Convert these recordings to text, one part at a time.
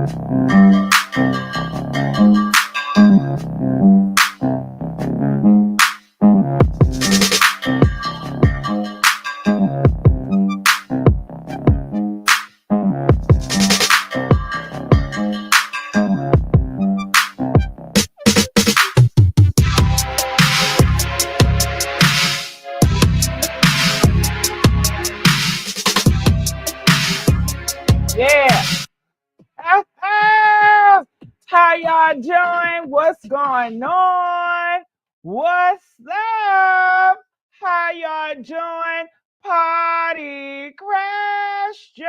Yeah. How y'all doing? What's going on? What's up? How y'all doing? Party crashers.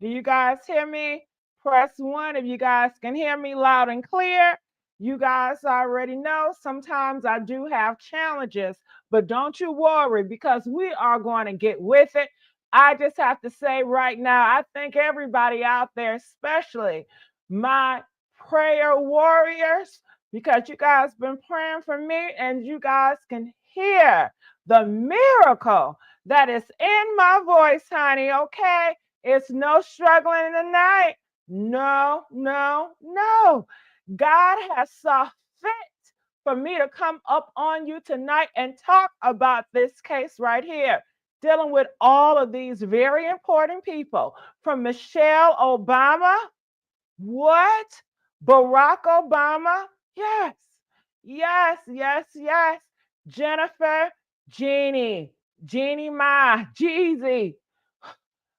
Do you guys hear me? Press 1 if you guys can hear me loud and clear. You guys already know sometimes I do have challenges, but don't you worry because we are going to get with it. I just have to say right now, I think everybody out there, especially my prayer warriors, because you guys been praying for me and you guys can hear the miracle that is in my voice, honey, okay? It's no struggling in the night. No, no, no. God has saw fit for me to come up on you tonight and talk about this case right here, dealing with all of these very important people, from Michelle Obama, what? Barack Obama, yes, yes, yes, yes. Jennifer, Jeannie, Jeezy,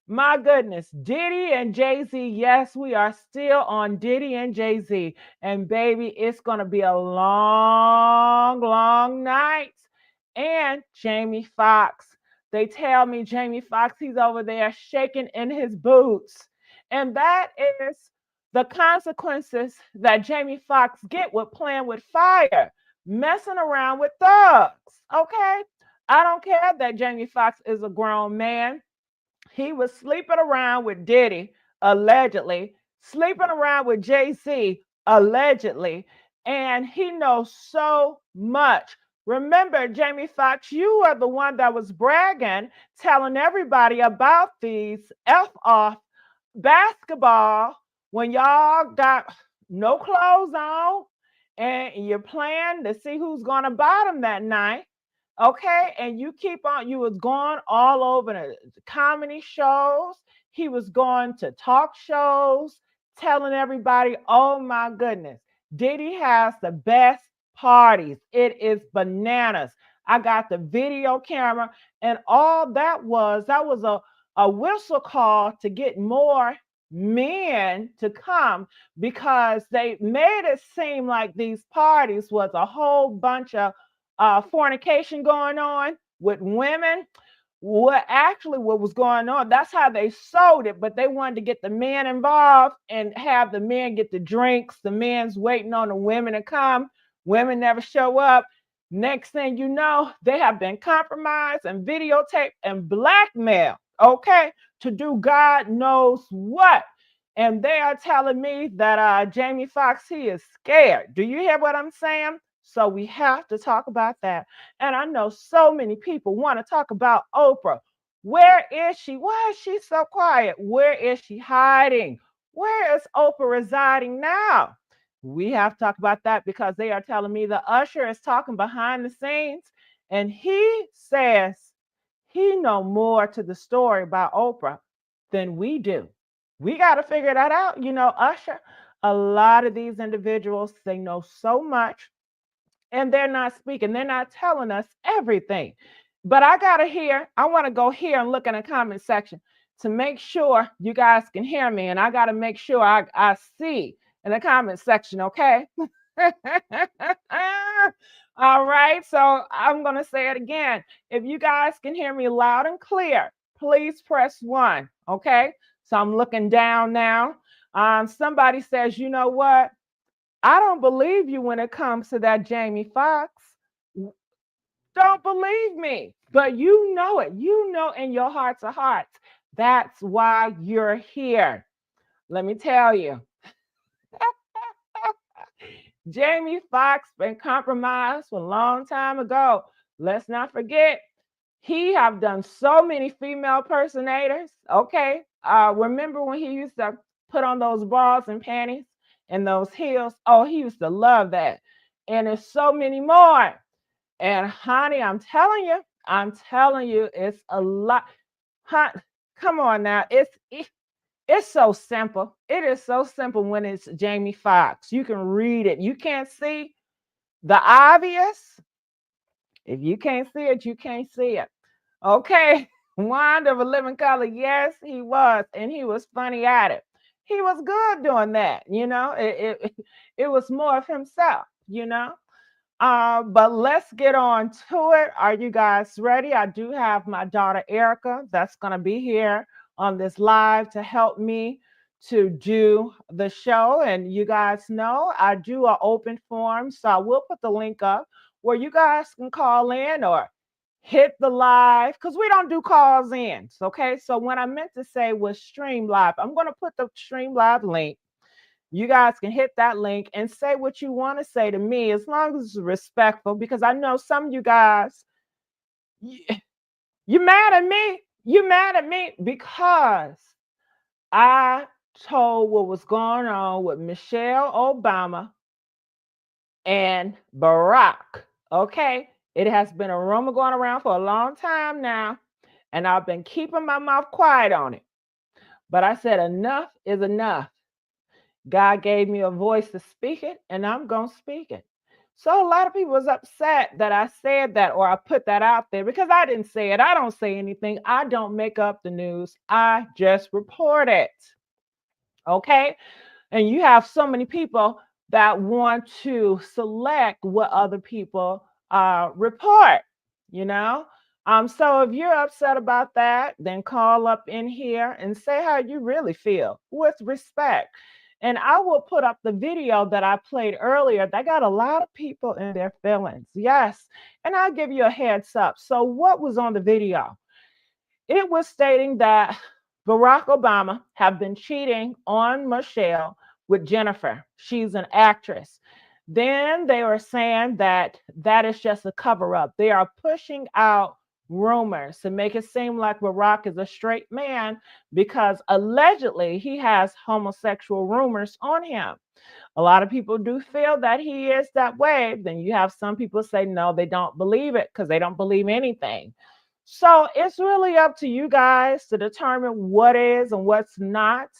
my goodness, Diddy and Jay-Z. Yes, we are still on Diddy and Jay-Z. And baby, it's going to be a long, long night. And Jamie Foxx. They tell me Jamie Foxx, he's over there shaking in his boots. And that is the consequences that Jamie Foxx get with playing with fire, messing around with thugs. Okay? I don't care that Jamie Foxx is a grown man. He was sleeping around with Diddy, allegedly, sleeping around with Jay-Z, allegedly, and he knows so much. Remember, Jamie Foxx, you are the one that was bragging, telling everybody about these F-off basketball when y'all got no clothes on and you're playing to see who's going to bottom that night. Okay, and you keep on, you was going all over the comedy shows. He was going to talk shows, telling everybody, oh my goodness, Diddy has the best parties. It is bananas. I got the video camera, and all that was a whistle call to get more men to come, because they made it seem like these parties was a whole bunch of fornication going on with women. What was going on, that's how they sold it, but they wanted to get the men involved and have the men get the drinks. The men's waiting on the women to come. Women never show up. Next thing you know, they have been compromised and videotaped and blackmailed, okay, to do God knows what. And they are telling me that Jamie Foxx, he is scared. Do you hear what I'm saying? So we have to talk about that. And I know so many people want to talk about Oprah. Where is she? Why is she so quiet? Where is she hiding? Where is Oprah residing now? We have to talk about that because they are telling me the usher is talking behind the scenes, and he says he know more to the story about Oprah than we do. We got to figure that out. You know, Usher, a lot of these individuals, they know so much and they're not speaking. They're not telling us everything. But I want to go here and look in the comment section to make sure you guys can hear me. And I got to make sure I see in the comment section, okay? All right. So I'm going to say it again. If you guys can hear me loud and clear, please press 1, okay? So I'm looking down now. Somebody says, you know what? I don't believe you when it comes to that Jamie Foxx. Don't believe me, but you know it. You know in your hearts of hearts. That's why you're here. Let me tell you. Jamie Foxx been compromised a long time ago. Let's not forget, he have done so many female personators. Okay. Remember when he used to put on those bras and panties and those heels. Oh, he used to love that. And there's so many more. And honey, I'm telling you, it's a lot. Huh, come on now. It's so simple. It is so simple when it's Jamie Foxx. You can read it. You can't see the obvious. If you can't see it, you can't see it. Okay. Wand of a Living Color. Yes, he was. And he was funny at it. He was good doing that. It was more of himself, you know. But let's get on to it. Are you guys ready? I do have my daughter Erica that's going to be here on this live to help me to do the show. And you guys know I do an open forum, so I will put the link up where you guys can call in or hit the live because we don't do calls in. Okay, so what I meant to say was stream live. I'm going to put the stream live link. You guys can hit that link and say what you want to say to me as long as it's respectful, because I know some of you guys, you mad at me. You mad at me because I told what was going on with Michelle Obama and Barack. Okay. It has been a rumor going around for a long time now, and I've been keeping my mouth quiet on it. But I said enough is enough. God gave me a voice to speak it, and I'm going to speak it. So a lot of people was upset that I said that or I put that out there because I didn't say it. I don't say anything. I don't make up the news. I just report it. Okay? And you have so many people that want to select what other people report, you know? So if you're upset about that, then call up in here and say how you really feel with respect. And I will put up the video that I played earlier. That got a lot of people in their feelings. Yes. And I'll give you a heads up. So, what was on the video? It was stating that Barack Obama have been cheating on Michelle with Jennifer. She's an actress. Then they were saying that that is just a cover up. They are pushing out rumors to make it seem like Barack is a straight man because allegedly he has homosexual rumors on him. A lot of people do feel that he is that way. Then you have some people say no, they don't believe it because they don't believe anything. So it's really up to you guys to determine what is and what's not.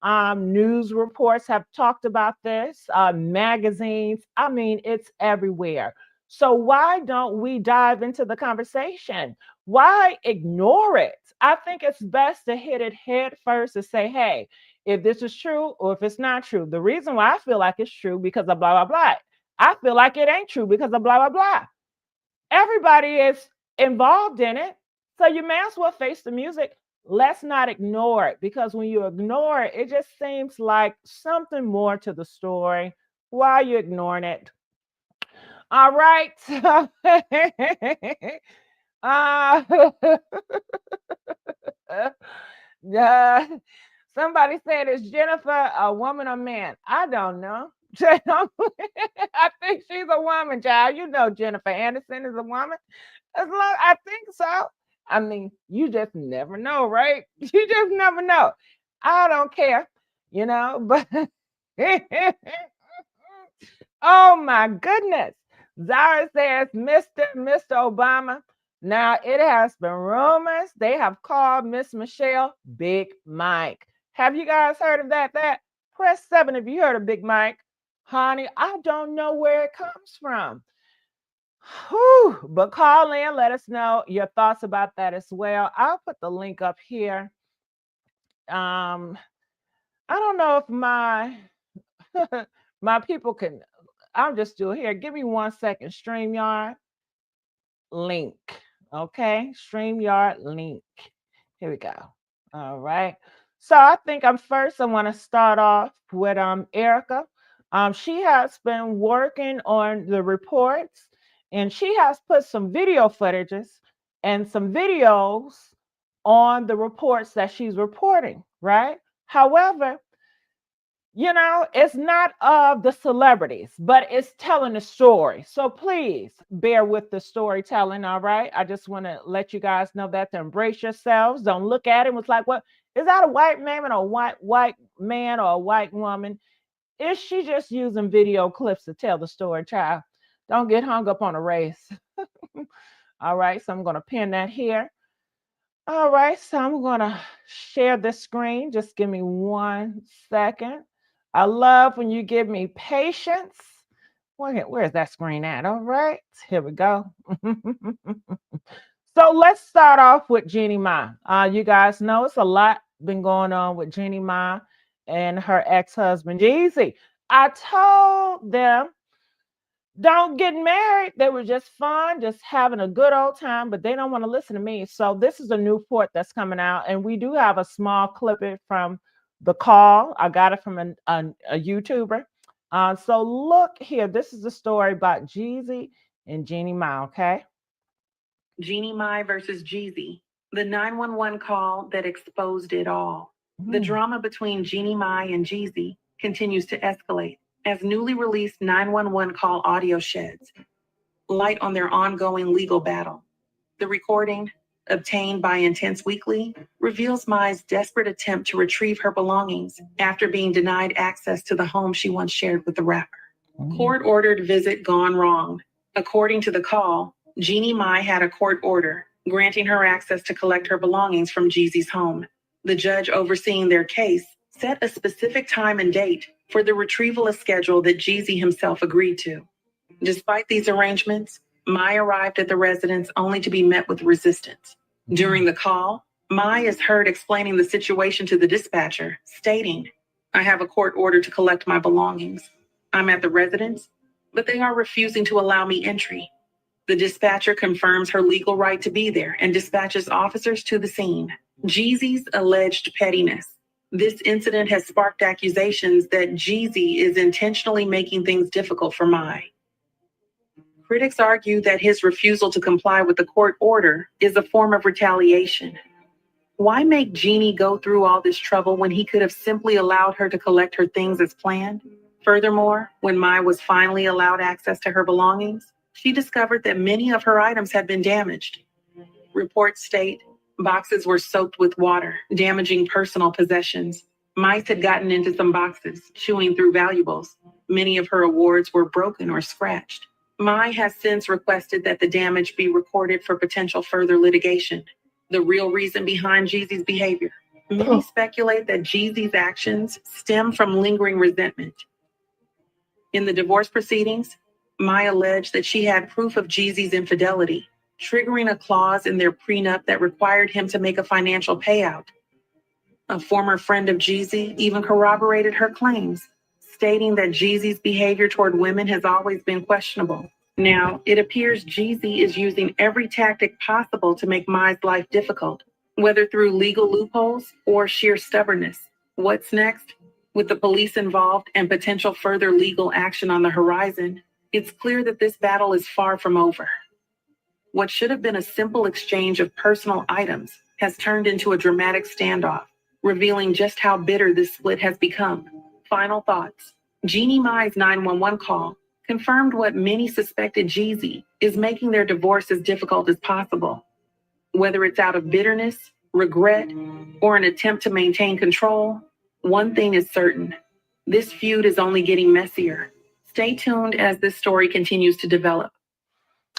News reports have talked about this, magazines. I mean, it's everywhere. So why don't we dive into the conversation? Why ignore it? I think it's best to hit it head first and say, hey, if this is true or if it's not true. The reason why I feel like it's true because of blah, blah, blah. I feel like it ain't true because of blah, blah, blah. Everybody is involved in it. So you may as well face the music. Let's not ignore it because when you ignore it, it just seems like something more to the story. Why are you ignoring it? All right. uh, uh, somebody said, is Jennifer a woman or man? I don't know. I think she's a woman, child. You know Jennifer Anderson is a woman. As long I think so. I mean, you just never know, right? You just never know. I don't care, but oh my goodness. Zara says, Mr. Obama. Now it has been rumors they have called Miss Michelle Big Mike. Have you guys heard of that? Press 7 if you heard of Big Mike. Honey, I don't know where it comes from. Whew, but call in, let us know your thoughts about that as well. I'll put the link up here. I don't know if my my people can. I'll just do it here. Give me 1 second. StreamYard link. Okay, StreamYard link. Here we go. All right. So I think I want to start off with Erica. She has been working on the reports and she has put some video footages and some videos on the reports that she's reporting, right? However, it's not of the celebrities, but it's telling a story. So please bear with the storytelling, all right? I just want to let you guys know that to embrace yourselves. Don't look at it and was like, what? Is that a white man or a white man or a white woman? Is she just using video clips to tell the story, child? Don't get hung up on a race. All right, so I'm going to pin that here. All right, so I'm going to share the screen. Just give me 1 second. I love when you give me patience. Where's that screen at? All right, here we go. So let's start off with Jeannie Ma. You guys know it's a lot been going on with Jeannie Ma and her ex-husband Jeezy. I told them don't get married. They were just fun, just having a good old time, but they don't want to listen to me. So this is a new port that's coming out, and we do have a small clip from the call. I got it from a YouTuber. So look here. This is the story about Jeezy and Jeannie Ma. Okay. Jeannie Mai versus Jeezy, the 911 call that exposed it all. The drama between Jeannie Mai and Jeezy continues to escalate as newly released 911 call audio sheds light on their ongoing legal battle. The recording, obtained by Intense Weekly, reveals Mai's desperate attempt to retrieve her belongings after being denied access to the home she once shared with the rapper. Court-ordered visit gone wrong. According to the call, Jeannie Mai had a court order granting her access to collect her belongings from Jeezy's home. The judge overseeing their case set a specific time and date for the retrieval schedule that Jeezy himself agreed to. Despite these arrangements, Mai arrived at the residence only to be met with resistance. During the call, Mai is heard explaining the situation to the dispatcher, stating, "I have a court order to collect my belongings. I'm at the residence, but they are refusing to allow me entry." The dispatcher confirms her legal right to be there and dispatches officers to the scene. Jeezy's alleged pettiness. This incident has sparked accusations that Jeezy is intentionally making things difficult for Mai. Critics argue that his refusal to comply with the court order is a form of retaliation. Why make Jeannie go through all this trouble when he could have simply allowed her to collect her things as planned? Furthermore, when Mai was finally allowed access to her belongings, she discovered that many of her items had been damaged. Reports state boxes were soaked with water, damaging personal possessions. Mice had gotten into some boxes, chewing through valuables. Many of her awards were broken or scratched. Mai has since requested that the damage be recorded for potential further litigation. The real reason behind Jeezy's behavior. Many speculate that Jeezy's actions stem from lingering resentment. In the divorce proceedings, Mai alleged that she had proof of Jeezy's infidelity, triggering a clause in their prenup that required him to make a financial payout. A former friend of Jeezy even corroborated her claims, stating that Jeezy's behavior toward women has always been questionable. Now, it appears Jeezy is using every tactic possible to make Mai's life difficult, whether through legal loopholes or sheer stubbornness. What's next? With the police involved and potential further legal action on the horizon, it's clear that this battle is far from over. What should have been a simple exchange of personal items has turned into a dramatic standoff, revealing just how bitter this split has become. Final thoughts. Jeannie Mai's 911 call confirmed what many suspected Jeezy is making their divorce as difficult as possible. Whether it's out of bitterness, regret, or an attempt to maintain control, one thing is certain. This feud is only getting messier. Stay tuned as this story continues to develop.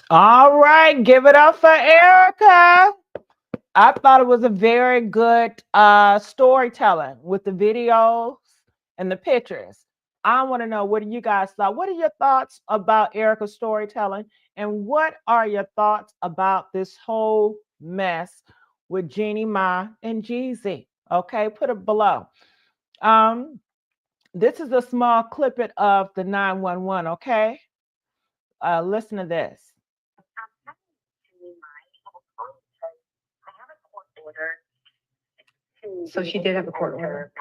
All right, give it up for Erica. I thought it was a very good storytelling with the videos and the pictures. I want to know, what do you guys thought? What are your thoughts about Erica's storytelling? And what are your thoughts about this whole mess with Jeannie Ma and Jeezy? Okay, put it below. This is a small clippet of the 911, okay? Listen to this. So she did have a court order.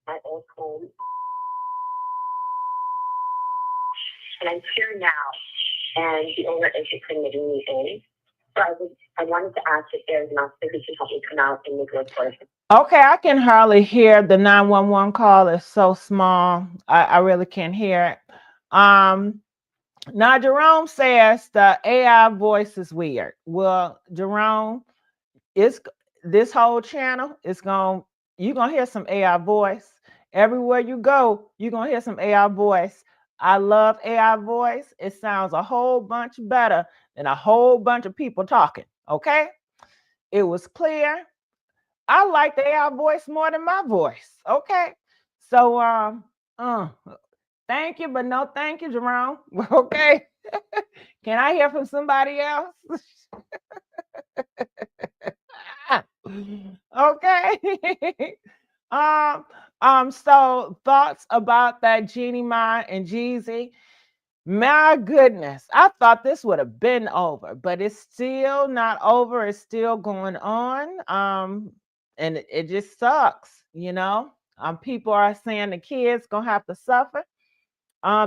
My old home. And I'm here now, and the owner is just admitting me in. So I wanted to ask if there's enough that he can help me come out and make a report. Okay, I can hardly hear the 911 call. It's so small. I really can't hear it. Now Jerome says the AI voice is weird. Well, Jerome, this whole channel is you're gonna hear some AI voice. Everywhere you go, you're gonna hear some AI voice. I love AI voice. It sounds a whole bunch better than a whole bunch of people talking. Okay. It was clear. I like the AI voice more than my voice. Okay. So uh thank you, but no thank you, Jerome. Okay. Can I hear from somebody else? Okay. So thoughts about that Jeannie Mai and Jeezy. My goodness, I thought this would have been over, but it's still not over. It's still going on. And it just sucks, you know. People are saying the kids gonna have to suffer.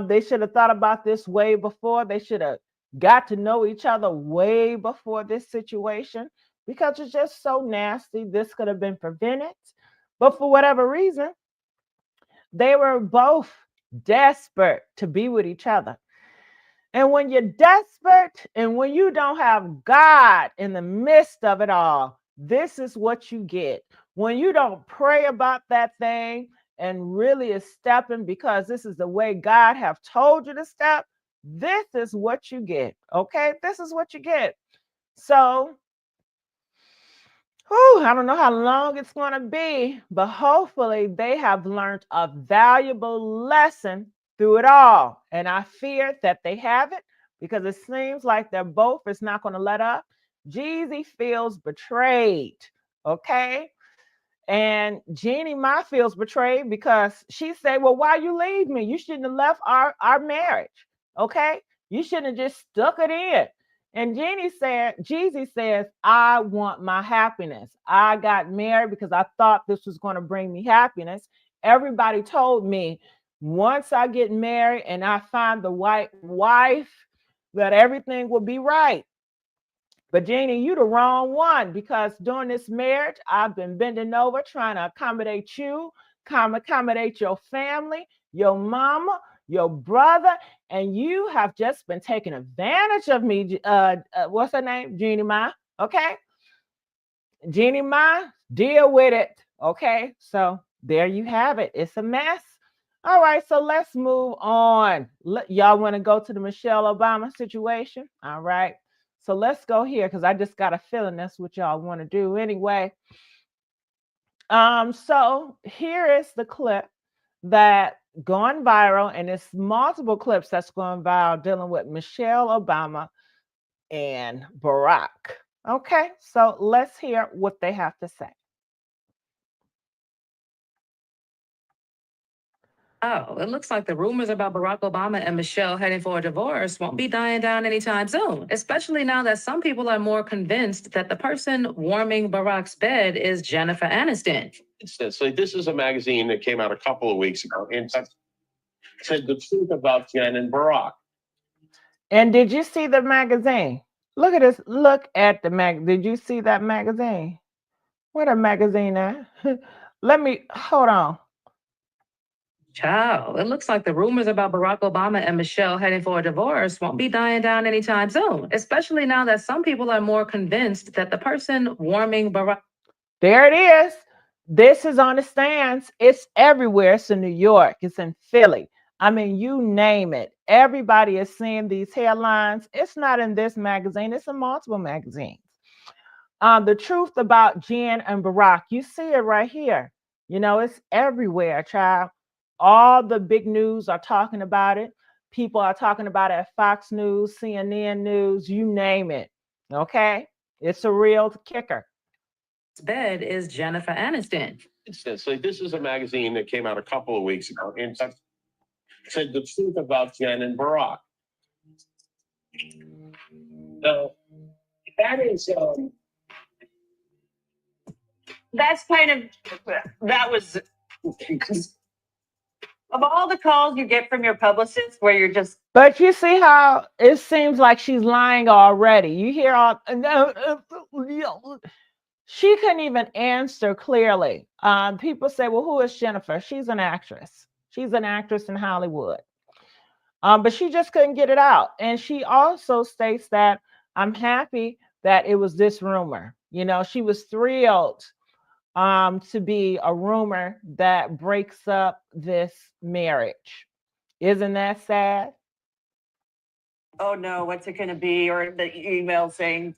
They should have thought about this way before. They should have got to know each other way before this situation because it's just so nasty. This could have been prevented. But for whatever reason, they were both desperate to be with each other. And when you're desperate and when you don't have God in the midst of it all, this is what you get. When you don't pray about that thing and really is stepping because this is the way God have told you to step, this is what you get. Okay? This is what you get. So, I don't know how long it's going to be, but hopefully they have learned a valuable lesson through it all. And I fear that they haven't because it seems like they're both is not going to let up. Jeezy feels betrayed. Okay. And Jeannie Mai feels betrayed because she said, well, why you leave me? You shouldn't have left our marriage. Okay. You shouldn't have just stuck it in. And Jeezy says, I want my happiness. I got married because I thought this was going to bring me happiness. Everybody told me once I get married and I find the right wife, that everything will be right. But Jeannie, you the wrong one because during this marriage, I've been bending over trying to accommodate you, accommodate your family, your mama, your brother, and you have just been taking advantage of me. What's her name? Jeannie Mai. Okay. Jeannie Mai, deal with it. Okay. So there you have it. It's a mess. All right. So let's move on. Y'all want to go to the Michelle Obama situation? All right. So let's go here because I just got a feeling that's what y'all want to do anyway. So here is the clip that gone viral, and it's multiple clips that's going viral dealing with Michelle Obama and Barack. Okay, so let's hear what they have to say. Oh, it looks like the rumors about Barack Obama and Michelle heading for a divorce won't be dying down anytime soon, especially now that some people are more convinced that the person warming Barack's bed is Jennifer Aniston. So this is a magazine that came out a couple of weeks ago and said the truth about Jen and Barack. And did you see the magazine? Look at this. Look at the Did you see that magazine? What a magazine at? Let me hold on. Ciao. It looks like the rumors about Barack Obama and Michelle heading for a divorce won't be dying down anytime soon, especially now that some people are more convinced that the person warming Barack. There it is. This is on the stands. It's everywhere. It's in New York. It's in Philly. I mean, you name it. Everybody is seeing these headlines. It's not in this magazine. It's in multiple magazines. The truth about Jen and Barack, you see it right here. You know, it's everywhere, child. All the big news are talking about it. People are talking about it at Fox News, CNN News, you name it. Okay? It's a real kicker. Bed is Jennifer Aniston. So this is a magazine that came out a couple of weeks ago and said the truth about Jen and Barack. So that is That's kind of, that was, of all the calls you get from your publicist where you're just. But you see how it seems like she's lying already. You hear all. She couldn't even answer clearly. People say, well, who is Jennifer? She's an actress. She's an actress in Hollywood. But she just couldn't get it out. And she also states that I'm happy that it was this rumor. You know, she was thrilled to be a rumor that breaks up this marriage. Isn't that sad? Oh no, what's it gonna be? Or the email saying,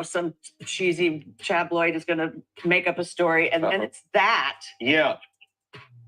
some cheesy tabloid is gonna make up a story, and then it's that. Yeah.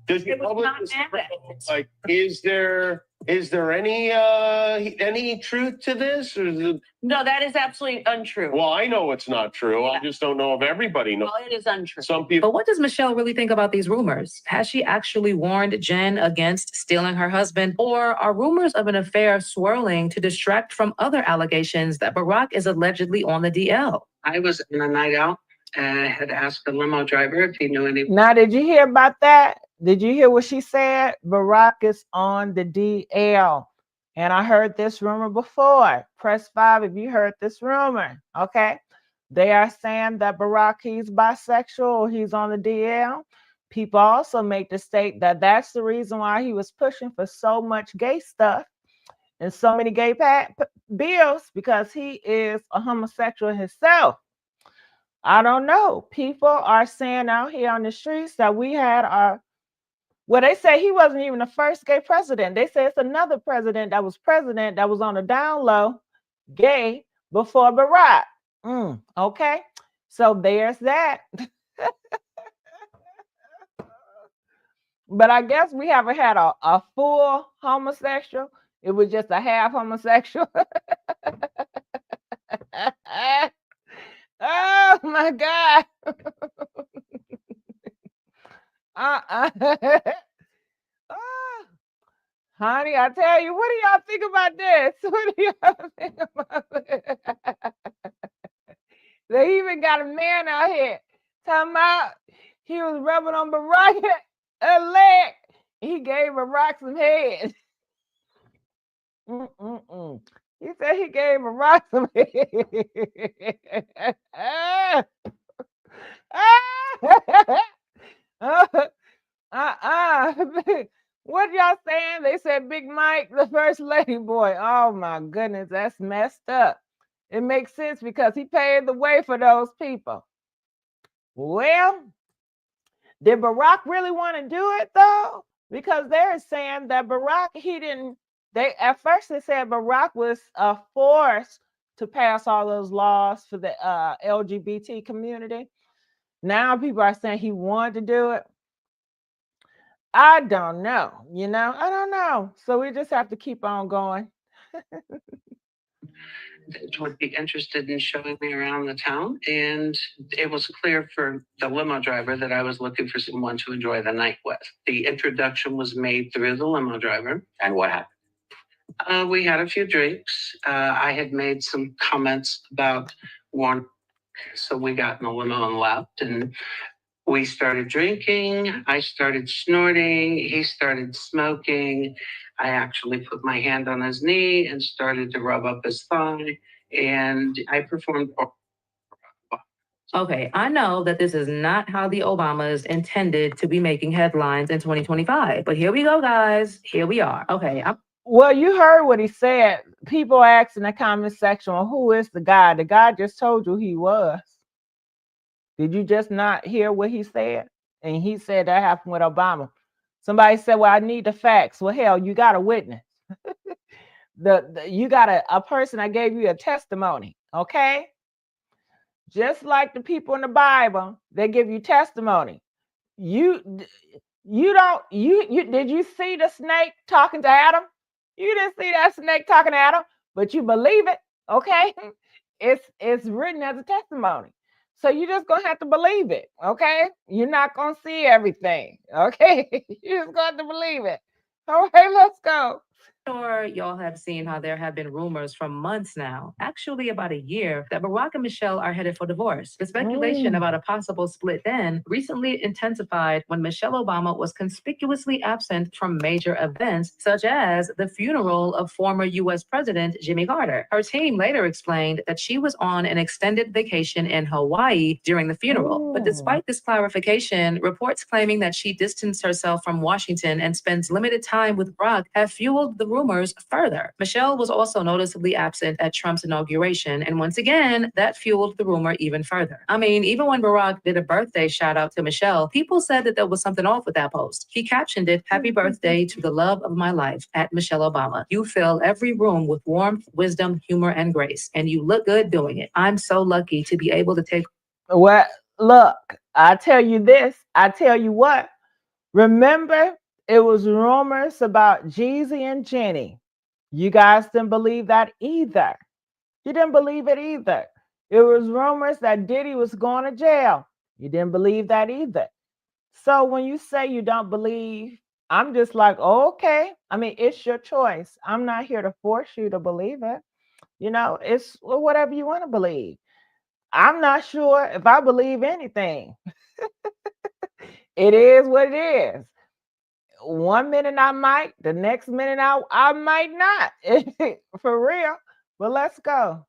Does the It was public not mad at it. like? Is there any truth to this? Or is it, No, that is absolutely untrue. well, I know it's not true. I just don't know if everybody knows. Well, it is untrue. Some people. But what does Michelle really think about these rumors? Has she actually warned Jen against stealing her husband? Or are rumors of an affair swirling to distract from other allegations that Barack is allegedly on the DL? I was on a night out and I had asked the limo driver if he knew any. Now, did you hear about that? Did you hear what she said? Barack is on the DL. And I heard this rumor before. Press 5 if you heard this rumor. Okay. They are saying that Barack, he's bisexual, he's on the DL. People also make the state that that's the reason why he was pushing for so much gay stuff and so many gay bills, because he is a homosexual himself. I don't know. People are saying out here on the streets that we had our, well, they say he wasn't even the first gay president. They say it's another president that was on the down low gay before Barack. Okay. So there's that. But I guess we haven't had a full homosexual. It was just a half homosexual. Oh my God. Oh, honey, I tell you, what do y'all think about this? What do y'all think about this? They even got a man out here talking about he was rubbing on Barack's leg. He gave Barack some head. He said he gave Barack some head. What y'all saying? They said Big Mike, the first lady boy. Oh my goodness, that's messed up. It makes sense because he paved the way for those people. Well, did Barack really want to do it though? Because they're saying that Barack, at first they said Barack was forced to pass all those laws for the LGBT community. Now people are saying he wanted to do it. I don't know, I don't know. So we just have to keep on going. Would be interested in showing me around the town, and it was clear for the limo driver that I was looking for someone to enjoy the night with. The introduction was made through the limo driver. And what happened? We had a few drinks. I had made some comments about one, so we got in the limo and left, and we started drinking. I started snorting. He started smoking. I actually put my hand on his knee and started to rub up his thigh, and I performed. Okay, I know that this is not how the Obamas intended to be making headlines in 2025, but here we go, guys. Here we are. Okay. Well, you heard what he said. People asked in the comment section, well, who is the guy? The guy just told you he was. Did you just not hear what he said? And he said that happened with Obama. Somebody said, well, I need the facts. Well, hell, you got a witness. You got a person that gave you a testimony, okay? Just like the people in the Bible, they give you testimony. Did you see the snake talking to Adam? You didn't see that snake talking to Adam, but you believe it, okay? It's written as a testimony. So you're just going to have to believe it, okay? You're not going to see everything, okay? You're just going to believe it. All right, let's go. Sure, y'all have seen how there have been rumors for months now, actually about a year, that Barack and Michelle are headed for divorce. The speculation about a possible split then recently intensified when Michelle Obama was conspicuously absent from major events, such as the funeral of former U.S. President Jimmy Carter. Her team later explained that she was on an extended vacation in Hawaii during the funeral. But despite this clarification, reports claiming that she distanced herself from Washington and spends limited time with Barack have fueled fueled the rumors further. Michelle was also noticeably absent at Trump's inauguration, and once again, that fueled the rumor even further. I mean, even when Barack did a birthday shout out to Michelle, people said that there was something off with that post. He captioned it, "Happy birthday to the love of my life at Michelle Obama. You fill every room with warmth, wisdom, humor, and grace, and you look good doing it. I'm so lucky to be able to take." Well, look, I tell you this, I tell you what. Remember, it was rumors about Jeezy and Jeannie. You guys didn't believe that either. You didn't believe it either. It was rumors that Diddy was going to jail. You didn't believe that either. So when you say you don't believe, I'm just like, oh, okay. I mean, it's your choice. I'm not here to force you to believe it. It's whatever you want to believe. I'm not sure if I believe anything. It is what it is. One minute I might, the next minute I might not. For real. But let's go.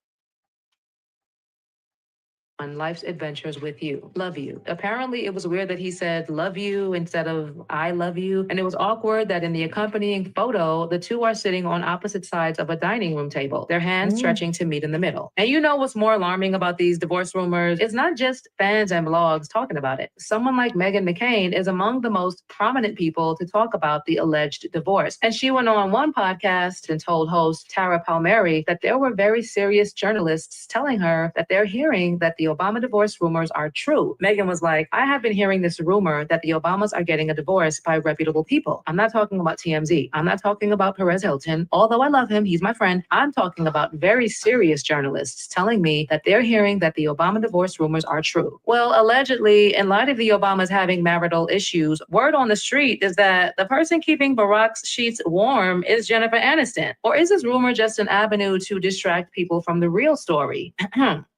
On life's adventures with you. Love you. Apparently, it was weird that he said love you instead of I love you. And it was awkward that in the accompanying photo, the two are sitting on opposite sides of a dining room table, their hands stretching to meet in the middle. And you know what's more alarming about these divorce rumors? It's not just fans and blogs talking about it. Someone like Meghan McCain is among the most prominent people to talk about the alleged divorce. And she went on one podcast and told host Tara Palmieri that there were very serious journalists telling her that they're hearing that the Obama divorce rumors are true. Meghan was like, I have been hearing this rumor that the Obamas are getting a divorce by reputable people. I'm not talking about TMZ. I'm not talking about Perez Hilton. Although I love him, he's my friend. I'm talking about very serious journalists telling me that they're hearing that the Obama divorce rumors are true. Well, allegedly, in light of the Obamas having marital issues, word on the street is that the person keeping Barack's sheets warm is Jennifer Aniston. Or is this rumor just an avenue to distract people from the real story?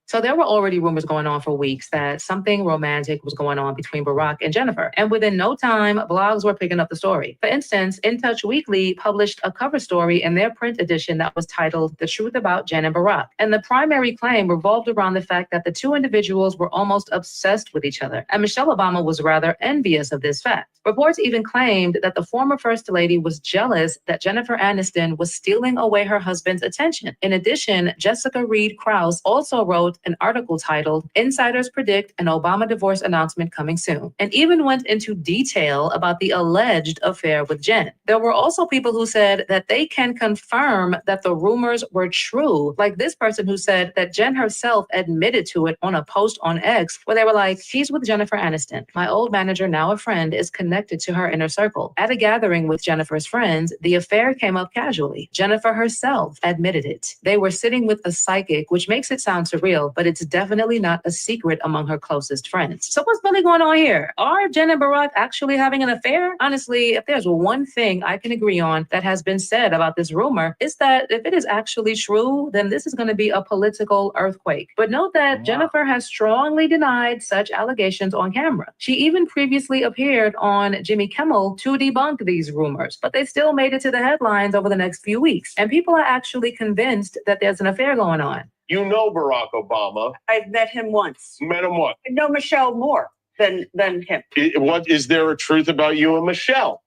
So there were already rumors going on for weeks that something romantic was going on between Barack and Jennifer. And within no time, blogs were picking up the story. For instance, In Touch Weekly published a cover story in their print edition that was titled The Truth About Jen and Barack. And the primary claim revolved around the fact that the two individuals were almost obsessed with each other. And Michelle Obama was rather envious of this fact. Reports even claimed that the former First Lady was jealous that Jennifer Aniston was stealing away her husband's attention. In addition, Jessica Reed Krause also wrote an article titled Insiders Predict an Obama Divorce Announcement Coming Soon, and even went into detail about the alleged affair with Jen. There were also people who said that they can confirm that the rumors were true, like this person who said that Jen herself admitted to it on a post on X where they were like, she's with Jennifer Aniston. My old manager, now a friend, is connected to her inner circle. At a gathering with Jennifer's friends, the affair came up casually. Jennifer herself admitted it. They were sitting with a psychic, which makes it sound surreal, but it's definitely not a secret among her closest friends. So what's really going on here? Are Jen and Barack actually having an affair? Honestly, if there's one thing I can agree on that has been said about this rumor, it's that if it is actually true, then this is going to be a political earthquake. But note that Jennifer has strongly denied such allegations on camera. She even previously appeared on Jimmy Kimmel to debunk these rumors, but they still made it to the headlines over the next few weeks. And people are actually convinced that there's an affair going on. You know Barack Obama. I've met him once. Met him what? I know Michelle more than him. What is there a truth about you and Michelle?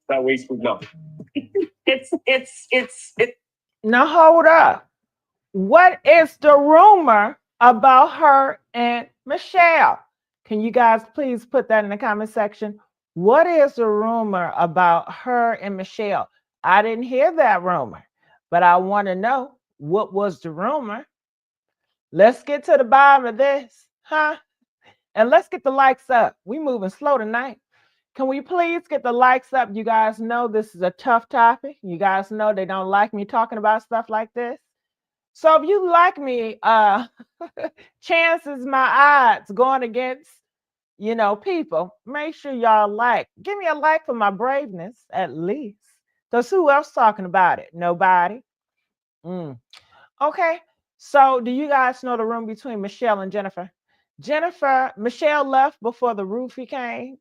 That we know. It's Now hold up. What is the rumor about her and Michelle? Can you guys please put that in the comment section? What is the rumor about her and Michelle? I didn't hear that rumor, but I want to know what was the rumor. Let's get to the bottom of this, huh? And let's get the likes up. We moving slow tonight. Can we please get the likes up? You guys know this is a tough topic. You guys know they don't like me talking about stuff like this. So if you like me, chances my odds going against, people, make sure y'all like. Give me a like for my braveness, at least. Because who else talking about it? Nobody. Okay. So do you guys know the room between Michelle and Jennifer? Michelle left before the roofie came.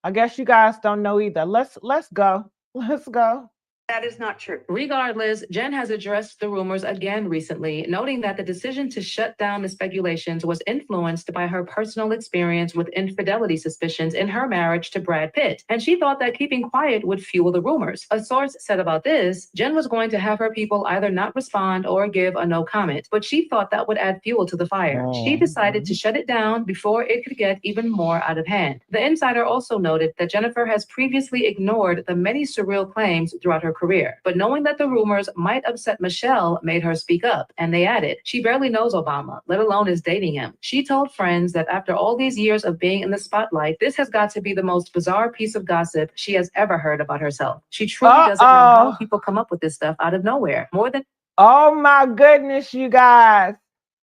I guess you guys don't know either. Let's go. Let's go. That is not true. Regardless, Jen has addressed the rumors again recently, noting that the decision to shut down the speculations was influenced by her personal experience with infidelity suspicions in her marriage to Brad Pitt, and she thought that keeping quiet would fuel the rumors. A source said about this, Jen was going to have her people either not respond or give a no comment, but she thought that would add fuel to the fire. She decided to shut it down before it could get even more out of hand. The insider also noted that Jennifer has previously ignored the many surreal claims throughout her career, but knowing that the rumors might upset Michelle made her speak up, and they added, she barely knows Obama, let alone is dating him. She told friends that after all these years of being in the spotlight, this has got to be the most bizarre piece of gossip she has ever heard about herself. She truly doesn't know how people come up with this stuff out of nowhere. More than Oh my goodness, you guys.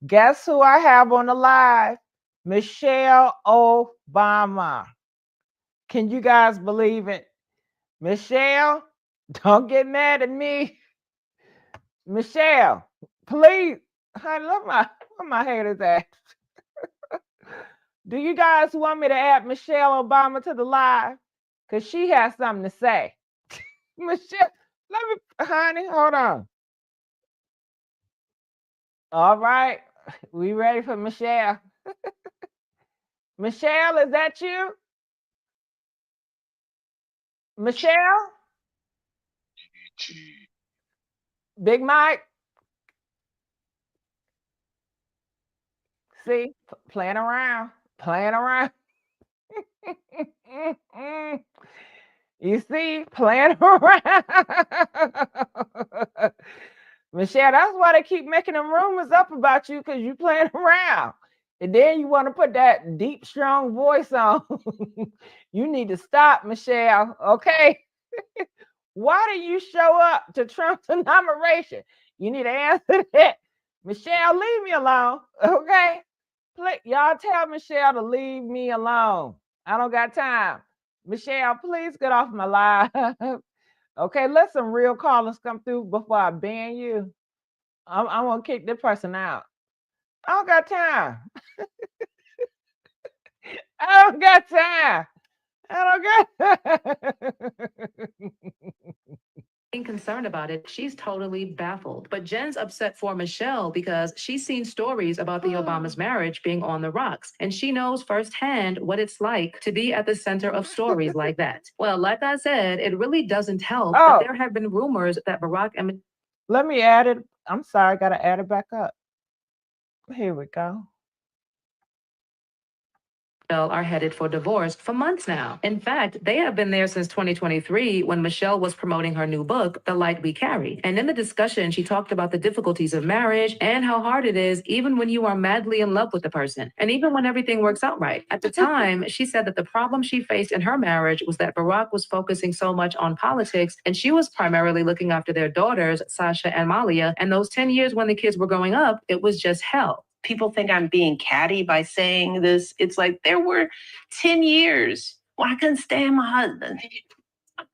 Guess who I have on the live? Michelle Obama. Can you guys believe it? Michelle, don't get mad at me. Michelle, please. Honey, look where my head is at. Do you guys want me to add Michelle Obama to the live? Because she has something to say. Michelle, honey, hold on. All right. We ready for Michelle? Michelle, is that you? Michelle? Big Mike? See, playing around. You see, playing around. Michelle, that's why they keep making them rumors up about you, because you playing around. And then you want to put that deep, strong voice on. You need to stop, Michelle, okay? Why do you show up to Trump's inauguration? You need to answer that. Michelle, leave me alone, okay? Y'all tell Michelle to leave me alone. I don't got time. Michelle, please get off my live. Okay, let some real callers come through before I ban you. I'm gonna kick this person out. I don't got time. I don't got time. I don't got being concerned about it, she's totally baffled. But Jen's upset for Michelle because she's seen stories about the Obama's marriage being on the rocks, and she knows firsthand what it's like to be at the center of stories like that. Well, like I said, it really doesn't help that there have been rumors that Barack and let me add it. I'm sorry, I gotta add it back up. Here we go. are headed for divorce for months now. In fact, they have been there since 2023 when Michelle was promoting her new book, The Light We Carry. And in the discussion, she talked about the difficulties of marriage and how hard it is even when you are madly in love with the person, and even when everything works out right. At the time, she said that the problem she faced in her marriage was that Barack was focusing so much on politics, and she was primarily looking after their daughters, Sasha and Malia, and those 10 years when the kids were growing up, it was just hell. People think I'm being catty by saying this. It's like there were 10 years when I couldn't stand my husband.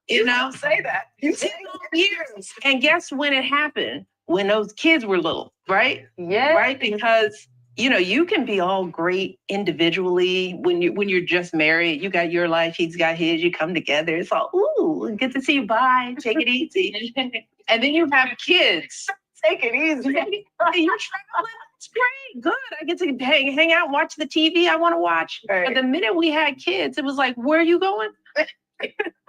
You know, say that. You 10 years. And guess when it happened? When those kids were little, right? Yeah. Right? Because you can be all great individually when you're just married. You got your life, he's got his. You come together. It's all ooh, good to see you. Bye. Take it easy. And then you have kids. Take it easy. Hey, you're traveling. It's great. Good. I get to hang out, watch the TV I want to watch. Right. But the minute we had kids, it was like, where are you going?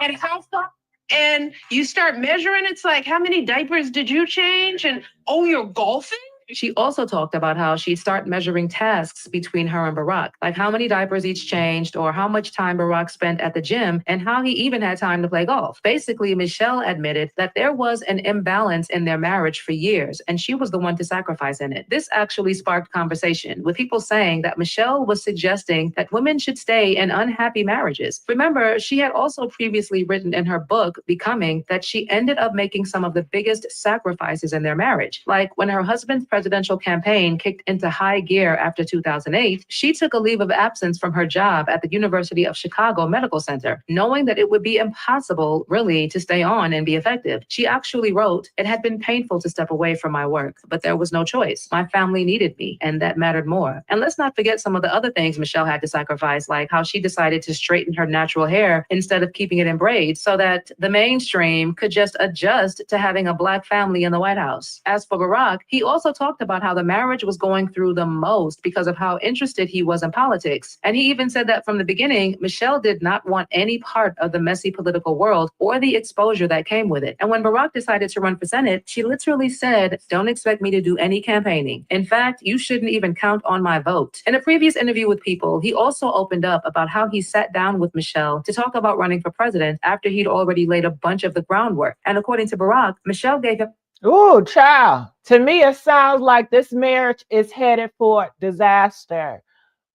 And how far? And you start measuring. It's like, how many diapers did you change? And oh, you're golfing? She also talked about how she'd start measuring tasks between her and Barack, like how many diapers each changed or how much time Barack spent at the gym and how he even had time to play golf. Basically, Michelle admitted that there was an imbalance in their marriage for years, and she was the one to sacrifice in it. This actually sparked conversation, with people saying that Michelle was suggesting that women should stay in unhappy marriages. Remember, she had also previously written in her book, Becoming, that she ended up making some of the biggest sacrifices in their marriage, like when her husband's presidential campaign kicked into high gear after 2008, she took a leave of absence from her job at the University of Chicago Medical Center, knowing that it would be impossible, really, to stay on and be effective. She actually wrote, "It had been painful to step away from my work, but there was no choice. My family needed me, and that mattered more." And let's not forget some of the other things Michelle had to sacrifice, like how she decided to straighten her natural hair instead of keeping it in braids so that the mainstream could just adjust to having a Black family in the White House. As for Barack, he also talked about how the marriage was going through the most because of how interested he was in politics. And he even said that from the beginning, Michelle did not want any part of the messy political world or the exposure that came with it. And when Barack decided to run for Senate, she literally said, "Don't expect me to do any campaigning. In fact, you shouldn't even count on my vote." In a previous interview with People, he also opened up about how he sat down with Michelle to talk about running for president after he'd already laid a bunch of the groundwork. And according to Barack, Michelle gave him... Ooh, child. To me, it sounds like this marriage is headed for disaster.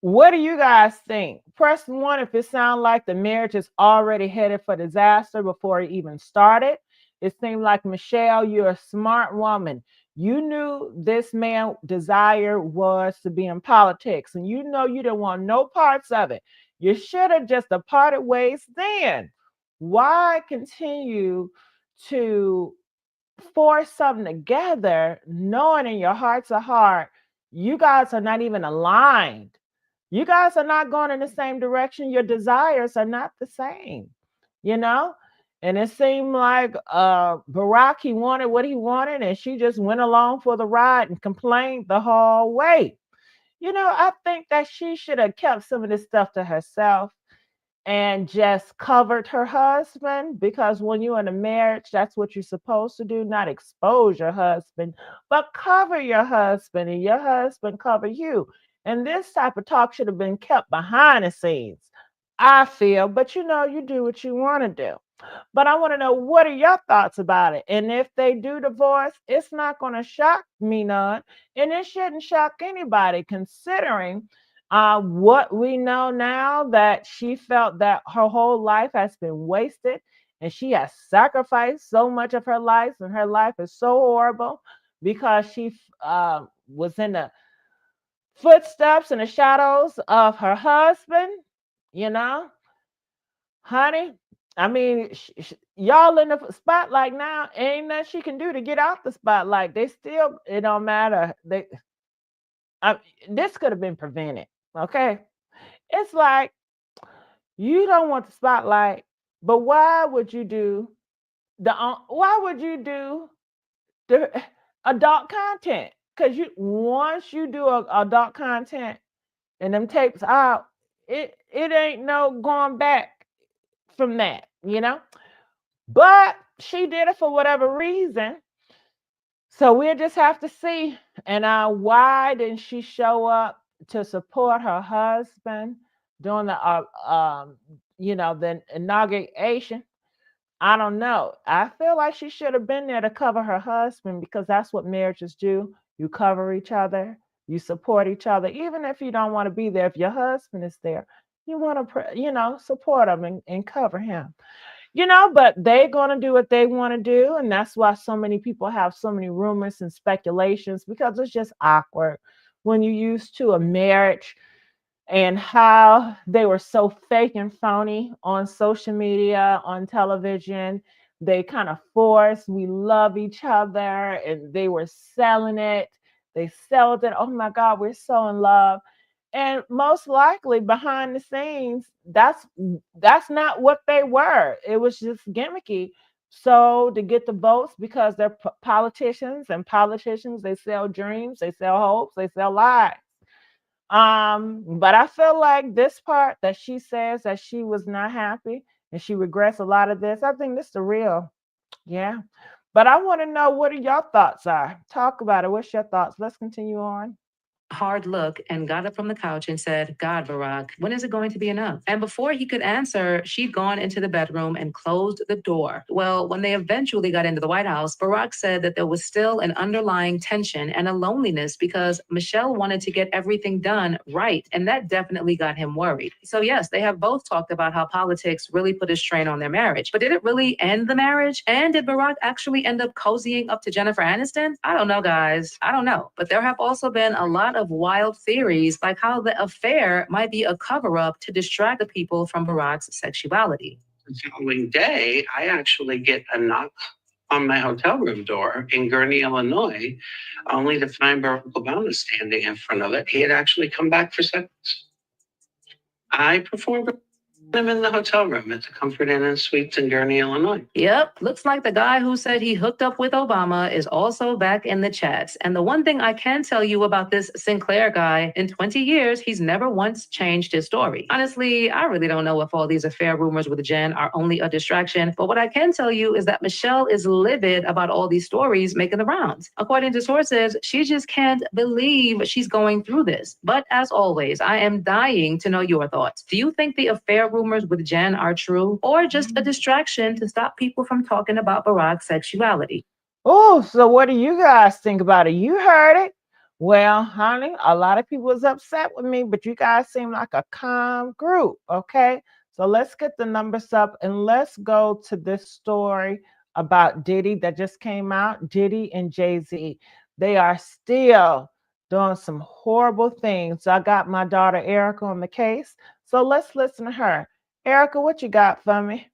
What do you guys think? Press 1 if it sounds like the marriage is already headed for disaster before it even started. It seemed like, Michelle, you're a smart woman. You knew this man's desire was to be in politics, and you know you didn't want no parts of it. You should have just departed ways then. Why continue to force something together, knowing in your hearts of heart, you guys are not even aligned? You guys are not going in the same direction. Your desires are not the same, you know? And it seemed like Barack, he wanted what he wanted, and she just went along for the ride and complained the whole way. I think that she should have kept some of this stuff to herself and just covered her husband, because when you're in a marriage, that's what you're supposed to do, not expose your husband, but cover your husband, and your husband cover you. And this type of talk should have been kept behind the scenes, I feel. But you do what you want to do. But I want to know, what are your thoughts about it? And if they do divorce, it's not going to shock me none. And it shouldn't shock anybody, considering what we know now, that she felt that her whole life has been wasted and she has sacrificed so much of her life, and her life is so horrible because she was in the footsteps and the shadows of her husband, you know, honey. I mean, y'all in the spotlight now. Ain't nothing she can do to get out the spotlight. It don't matter. This could have been prevented. Okay. It's like, you don't want the spotlight, but why would you do the adult content? Because once you do adult content and them tapes out, it ain't no going back from that. But she did it for whatever reason. So we'll just have to see. And why didn't she show up to support her husband during the inauguration? I don't know. I feel like she should have been there to cover her husband, because that's what marriages do. You cover each other, you support each other, even if you don't want to be there. If your husband is there, you want to, support him and cover him. But they're going to do what they want to do. And that's why so many people have so many rumors and speculations, because it's just awkward when you used to a marriage and how they were so fake and phony on social media, on television. They kind of forced, we love each other, and they were selling it. They sold it. Oh my God, we're so in love. And most likely behind the scenes, that's not what they were. It was just gimmicky. So to get the votes, because they're politicians, and politicians, they sell dreams, they sell hopes, they sell lies. But I feel like this part that she says that she was not happy and she regrets a lot of this, I think this is the real. Yeah. But I want to know what your thoughts are. Talk about it. What's your thoughts? Let's continue on. hard look and got up from the couch and said, God, Barack, when is it going to be enough? And before he could answer, she'd gone into the bedroom and closed the door. Well, when they eventually got into the White House, Barack said that there was still an underlying tension and a loneliness because Michelle wanted to get everything done right. And that definitely got him worried. So yes, they have both talked about how politics really put a strain on their marriage. But did it really end the marriage? And did Barack actually end up cozying up to Jennifer Aniston? I don't know, guys. I don't know. But there have also been a lot of wild theories, like how the affair might be a cover-up to distract the people from Barack's sexuality. The following day, I actually get a knock on my hotel room door in Gurnee, Illinois, only to find Barack Obama standing in front of it. He had actually come back for seconds. I performed him in the hotel room at the Comfort Inn and Suites in Gurnee, Illinois. Yep, looks like the guy who said he hooked up with Obama is also back in the chats. And the one thing I can tell you about this Sinclair guy, in 20 years, he's never once changed his story. Honestly, I really don't know if all these affair rumors with Jen are only a distraction, but what I can tell you is that Michelle is livid about all these stories making the rounds. According to sources, she just can't believe she's going through this. But as always, I am dying to know your thoughts. Do you think the affair rumors with Jen are true, or just a distraction to stop people from talking about Barack's sexuality? Oh, so what do you guys think about it? You heard it. Well, honey, a lot of people was upset with me, but you guys seem like a calm group, okay? So let's get the numbers up and let's go to this story about Diddy that just came out. Diddy and Jay-Z. They are still doing some horrible things. So I got my daughter Erica on the case. So let's listen to her. Erica, what you got for me?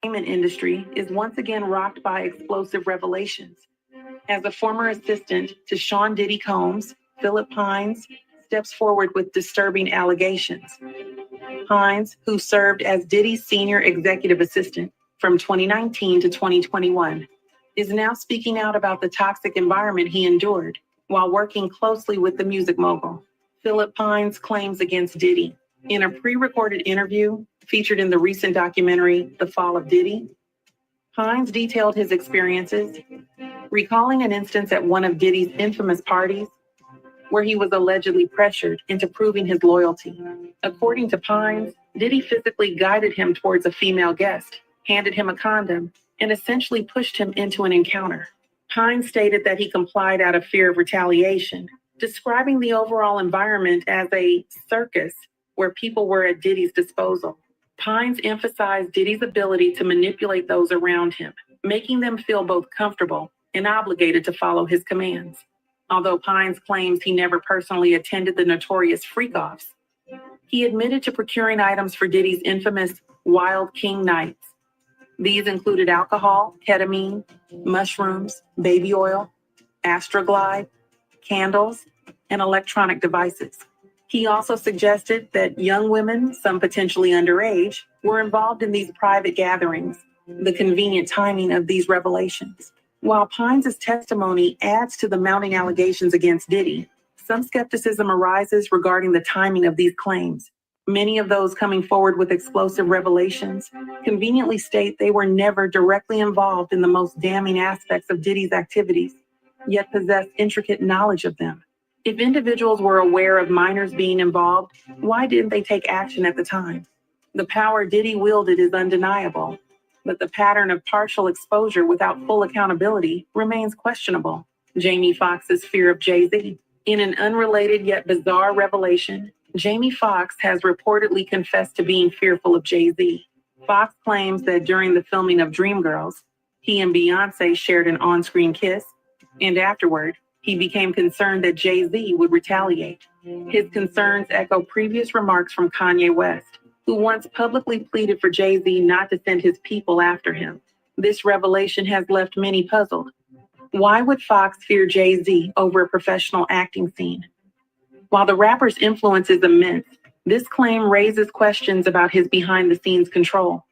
The entertainment industry is once again rocked by explosive revelations. As a former assistant to Sean Diddy Combs, Philip Hines steps forward with disturbing allegations. Hines, who served as Diddy's senior executive assistant from 2019 to 2021, is now speaking out about the toxic environment he endured while working closely with the music mogul. Philip Hines claims against Diddy. In a pre-recorded interview featured in the recent documentary, The Fall of Diddy, Hines detailed his experiences, recalling an instance at one of Diddy's infamous parties where he was allegedly pressured into proving his loyalty. According to Hines, Diddy physically guided him towards a female guest, handed him a condom, and essentially pushed him into an encounter. Hines stated that he complied out of fear of retaliation, describing the overall environment as a circus where people were at Diddy's disposal. Hines emphasized Diddy's ability to manipulate those around him, making them feel both comfortable and obligated to follow his commands. Although Hines claims he never personally attended the notorious freak-offs, he admitted to procuring items for Diddy's infamous Wild King Nights. These included alcohol, ketamine, mushrooms, baby oil, Astroglide, candles, and electronic devices. He also suggested that young women, some potentially underage, were involved in these private gatherings, the convenient timing of these revelations. While Hines' testimony adds to the mounting allegations against Diddy, some skepticism arises regarding the timing of these claims. Many of those coming forward with explosive revelations conveniently state they were never directly involved in the most damning aspects of Diddy's activities, yet possess intricate knowledge of them. If individuals were aware of minors being involved, why didn't they take action at the time? The power Diddy wielded is undeniable, but the pattern of partial exposure without full accountability remains questionable. Jamie Foxx's fear of Jay-Z. In an unrelated yet bizarre revelation, Jamie Foxx has reportedly confessed to being fearful of Jay-Z. Foxx claims that during the filming of Dreamgirls, he and Beyonce shared an on-screen kiss, and afterward, he became concerned that Jay-Z would retaliate. His concerns echo previous remarks from Kanye West, who once publicly pleaded for Jay-Z not to send his people after him. This revelation has left many puzzled. Why would Foxx fear Jay-Z over a professional acting scene? While the rapper's influence is immense, this claim raises questions about his behind-the-scenes control.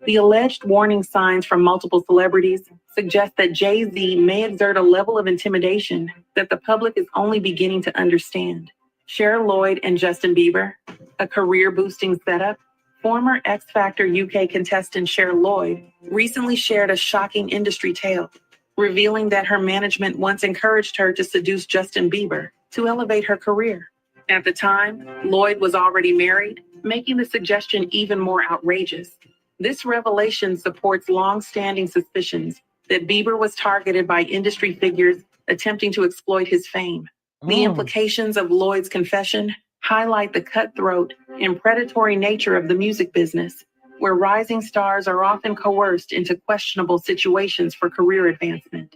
The alleged warning signs from multiple celebrities suggest that Jay-Z may exert a level of intimidation that the public is only beginning to understand. Cheryl Lloyd and Justin Bieber, a career-boosting setup. Former X Factor UK contestant Cheryl Lloyd recently shared a shocking industry tale, revealing that her management once encouraged her to seduce Justin Bieber to elevate her career. At the time, Lloyd was already married, making the suggestion even more outrageous. This revelation supports long-standing suspicions that Bieber was targeted by industry figures attempting to exploit his fame. The implications of Lloyd's confession highlight the cutthroat and predatory nature of the music business, where rising stars are often coerced into questionable situations for career advancement.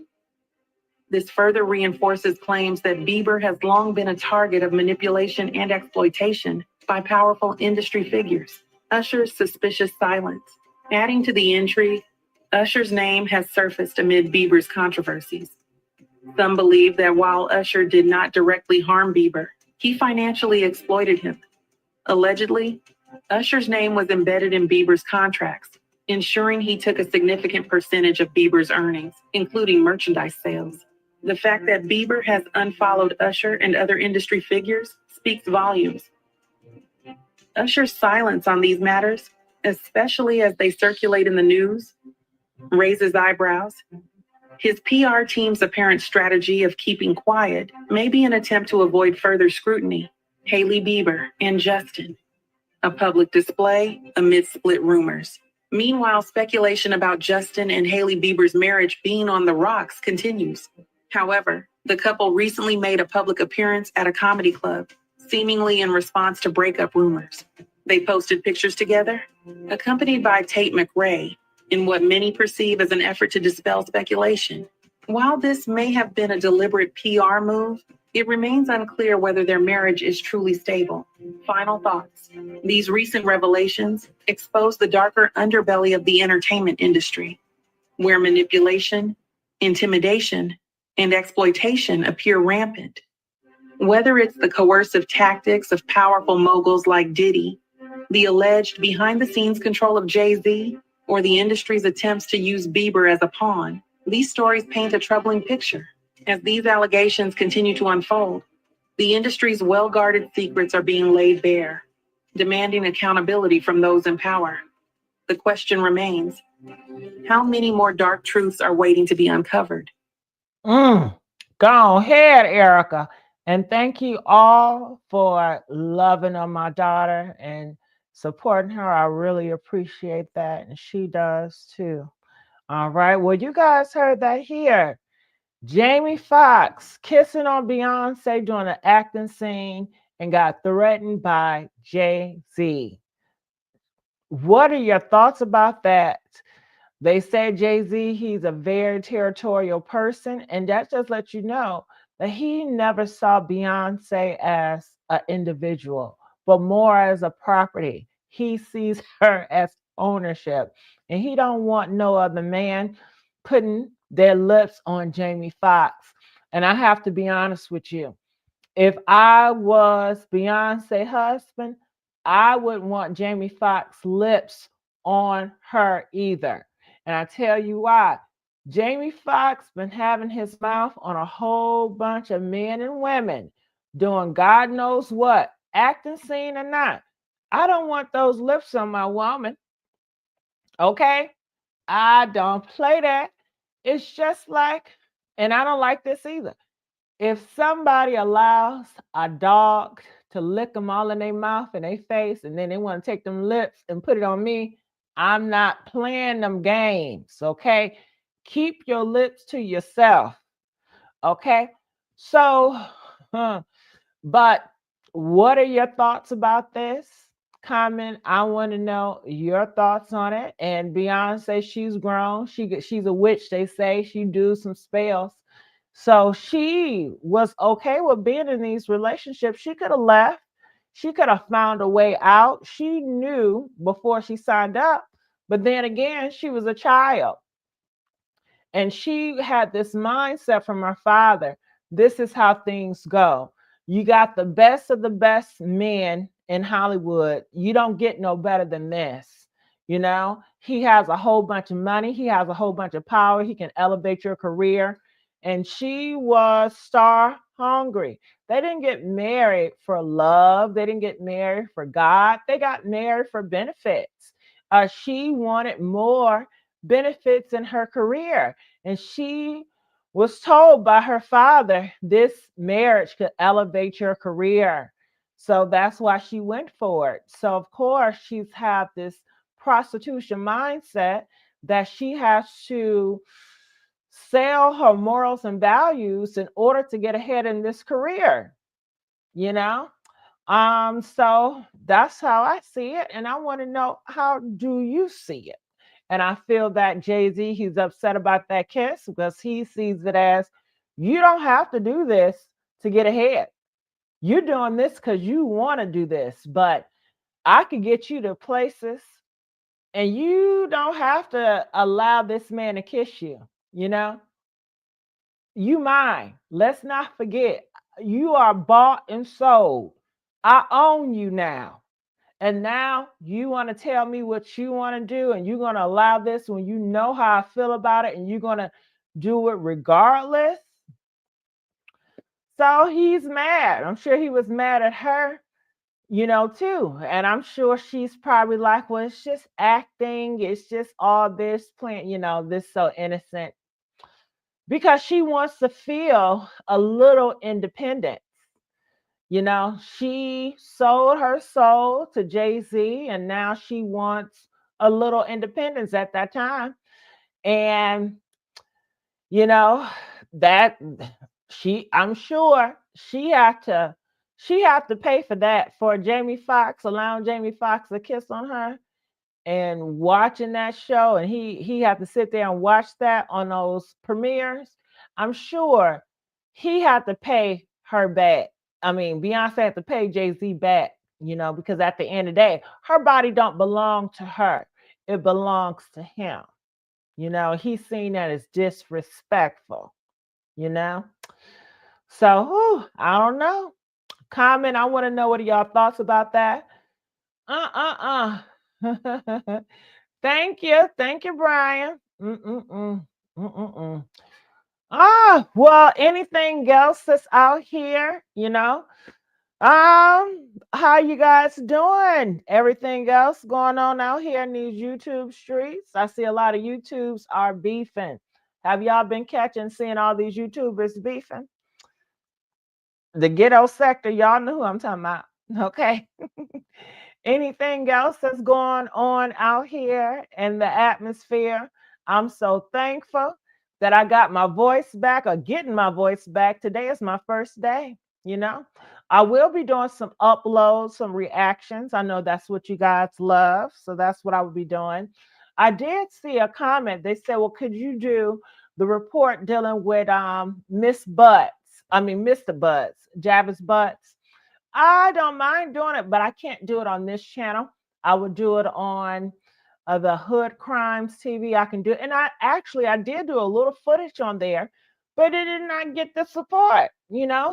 This further reinforces claims that Bieber has long been a target of manipulation and exploitation by powerful industry figures. Usher's suspicious silence. Adding to the intrigue, Usher's name has surfaced amid Bieber's controversies. Some believe that while Usher did not directly harm Bieber, he financially exploited him. Allegedly, Usher's name was embedded in Bieber's contracts, ensuring he took a significant percentage of Bieber's earnings, including merchandise sales. The fact that Bieber has unfollowed Usher and other industry figures speaks volumes. Usher's silence on these matters, especially as they circulate in the news, raises eyebrows. His PR team's apparent strategy of keeping quiet may be an attempt to avoid further scrutiny. Hailey Bieber and Justin, a public display amid split rumors. Meanwhile, speculation about Justin and Hailey Bieber's marriage being on the rocks continues. However, the couple recently made a public appearance at a comedy club, seemingly in response to breakup rumors. They posted pictures together, accompanied by Tate McRae, in what many perceive as an effort to dispel speculation. While this may have been a deliberate PR move, it remains unclear whether their marriage is truly stable. Final thoughts. These recent revelations expose the darker underbelly of the entertainment industry, where manipulation, intimidation, and exploitation appear rampant. Whether it's the coercive tactics of powerful moguls like Diddy, the alleged behind-the-scenes control of Jay-Z, or the industry's attempts to use Bieber as a pawn, these stories paint a troubling picture. As these allegations continue to unfold, the industry's well-guarded secrets are being laid bare, demanding accountability from those in power. The question remains, how many more dark truths are waiting to be uncovered? Go ahead, Erica. And thank you all for loving on my daughter and supporting her. I really appreciate that. And she does too. All right. Well, you guys heard that here. Jamie Foxx kissing on Beyonce during an acting scene and got threatened by Jay-Z. What are your thoughts about that? They say Jay-Z, he's a very territorial person, and that just lets you know that he never saw Beyonce as an individual, but more as a property. He sees her as ownership, and he don't want no other man putting their lips on Jamie Foxx. And I have to be honest with you. If I was Beyonce's husband, I wouldn't want Jamie Foxx's lips on her either. And I tell you why. Jamie Foxx been having his mouth on a whole bunch of men and women doing God knows what, acting scene or not. I don't want those lips on my woman. Okay? I don't play that. It's just like, and I don't like this either. If somebody allows a dog to lick them all in their mouth and their face, and then they want to take them lips and put it on me, I'm not playing them games, okay? Keep your lips to yourself, okay? So, but what are your thoughts about this? Comment. I want to know your thoughts on it. And Beyonce, she's grown. She's a witch, they say. She do some spells. So she was okay with being in these relationships. She could have left. She could have found a way out. She knew before she signed up. But then again, she was a child. And she had this mindset from her father. This is how things go. You got the best of the best men in Hollywood. You don't get no better than this. You know, he has a whole bunch of money. He has a whole bunch of power. He can elevate your career. And she was star hungry. They didn't get married for love. They didn't get married for God. They got married for benefits. She wanted more benefits in her career. And she was told by her father this marriage could elevate your career. So that's why she went for it. So of course she's had this prostitution mindset that she has to sell her morals and values in order to get ahead in this career, you know? So that's how I see it. And I want to know, how do you see it? And I feel that Jay-Z, he's upset about that kiss because he sees it as, you don't have to do this to get ahead. You're doing this because you want to do this, but I could get you to places and you don't have to allow this man to kiss you, you know? You mine. Let's not forget, you are bought and sold. I own you now. And now you want to tell me what you want to do, and you're going to allow this when you know how I feel about it, and you're going to do it regardless. So he's mad. I'm sure he was mad at her, too. And I'm sure she's probably like, well, it's just acting. It's just all this playing, this so innocent. Because she wants to feel a little independent. She sold her soul to Jay-Z, and now she wants a little independence at that time. And, you know, that I'm sure she had to pay for that, for Jamie Foxx, allowing Jamie Foxx to kiss on her and watching that show. And he had to sit there and watch that on those premieres. I'm sure he had to pay her back. I mean, Beyonce had to pay Jay-Z back, because at the end of the day, her body don't belong to her. It belongs to him. He's seen that as disrespectful, you know? So, I don't know. Comment. I want to know, what are y'all thoughts about that? Thank you. Thank you, Brian. Mm-mm-mm. Mm-mm-mm. Well, anything else that's out here, how you guys doing? Everything else going on out here in these YouTube streets? I see a lot of YouTubes are beefing. Have y'all been seeing all these YouTubers beefing? The ghetto sector, y'all know who I'm talking about. Okay. Anything else that's going on out here in the atmosphere? I'm so thankful that I got my voice back, or getting my voice back. Today is my first day, I will be doing some uploads, some reactions. I know that's what you guys love. So that's what I will be doing. I did see a comment. They said, well, could you do the report dealing with Mr. Butts, Javis Butts? I don't mind doing it, but I can't do it on this channel. I would do it on the Hood Crimes TV. I can do it. And I did do a little footage on there, but it did not get the support,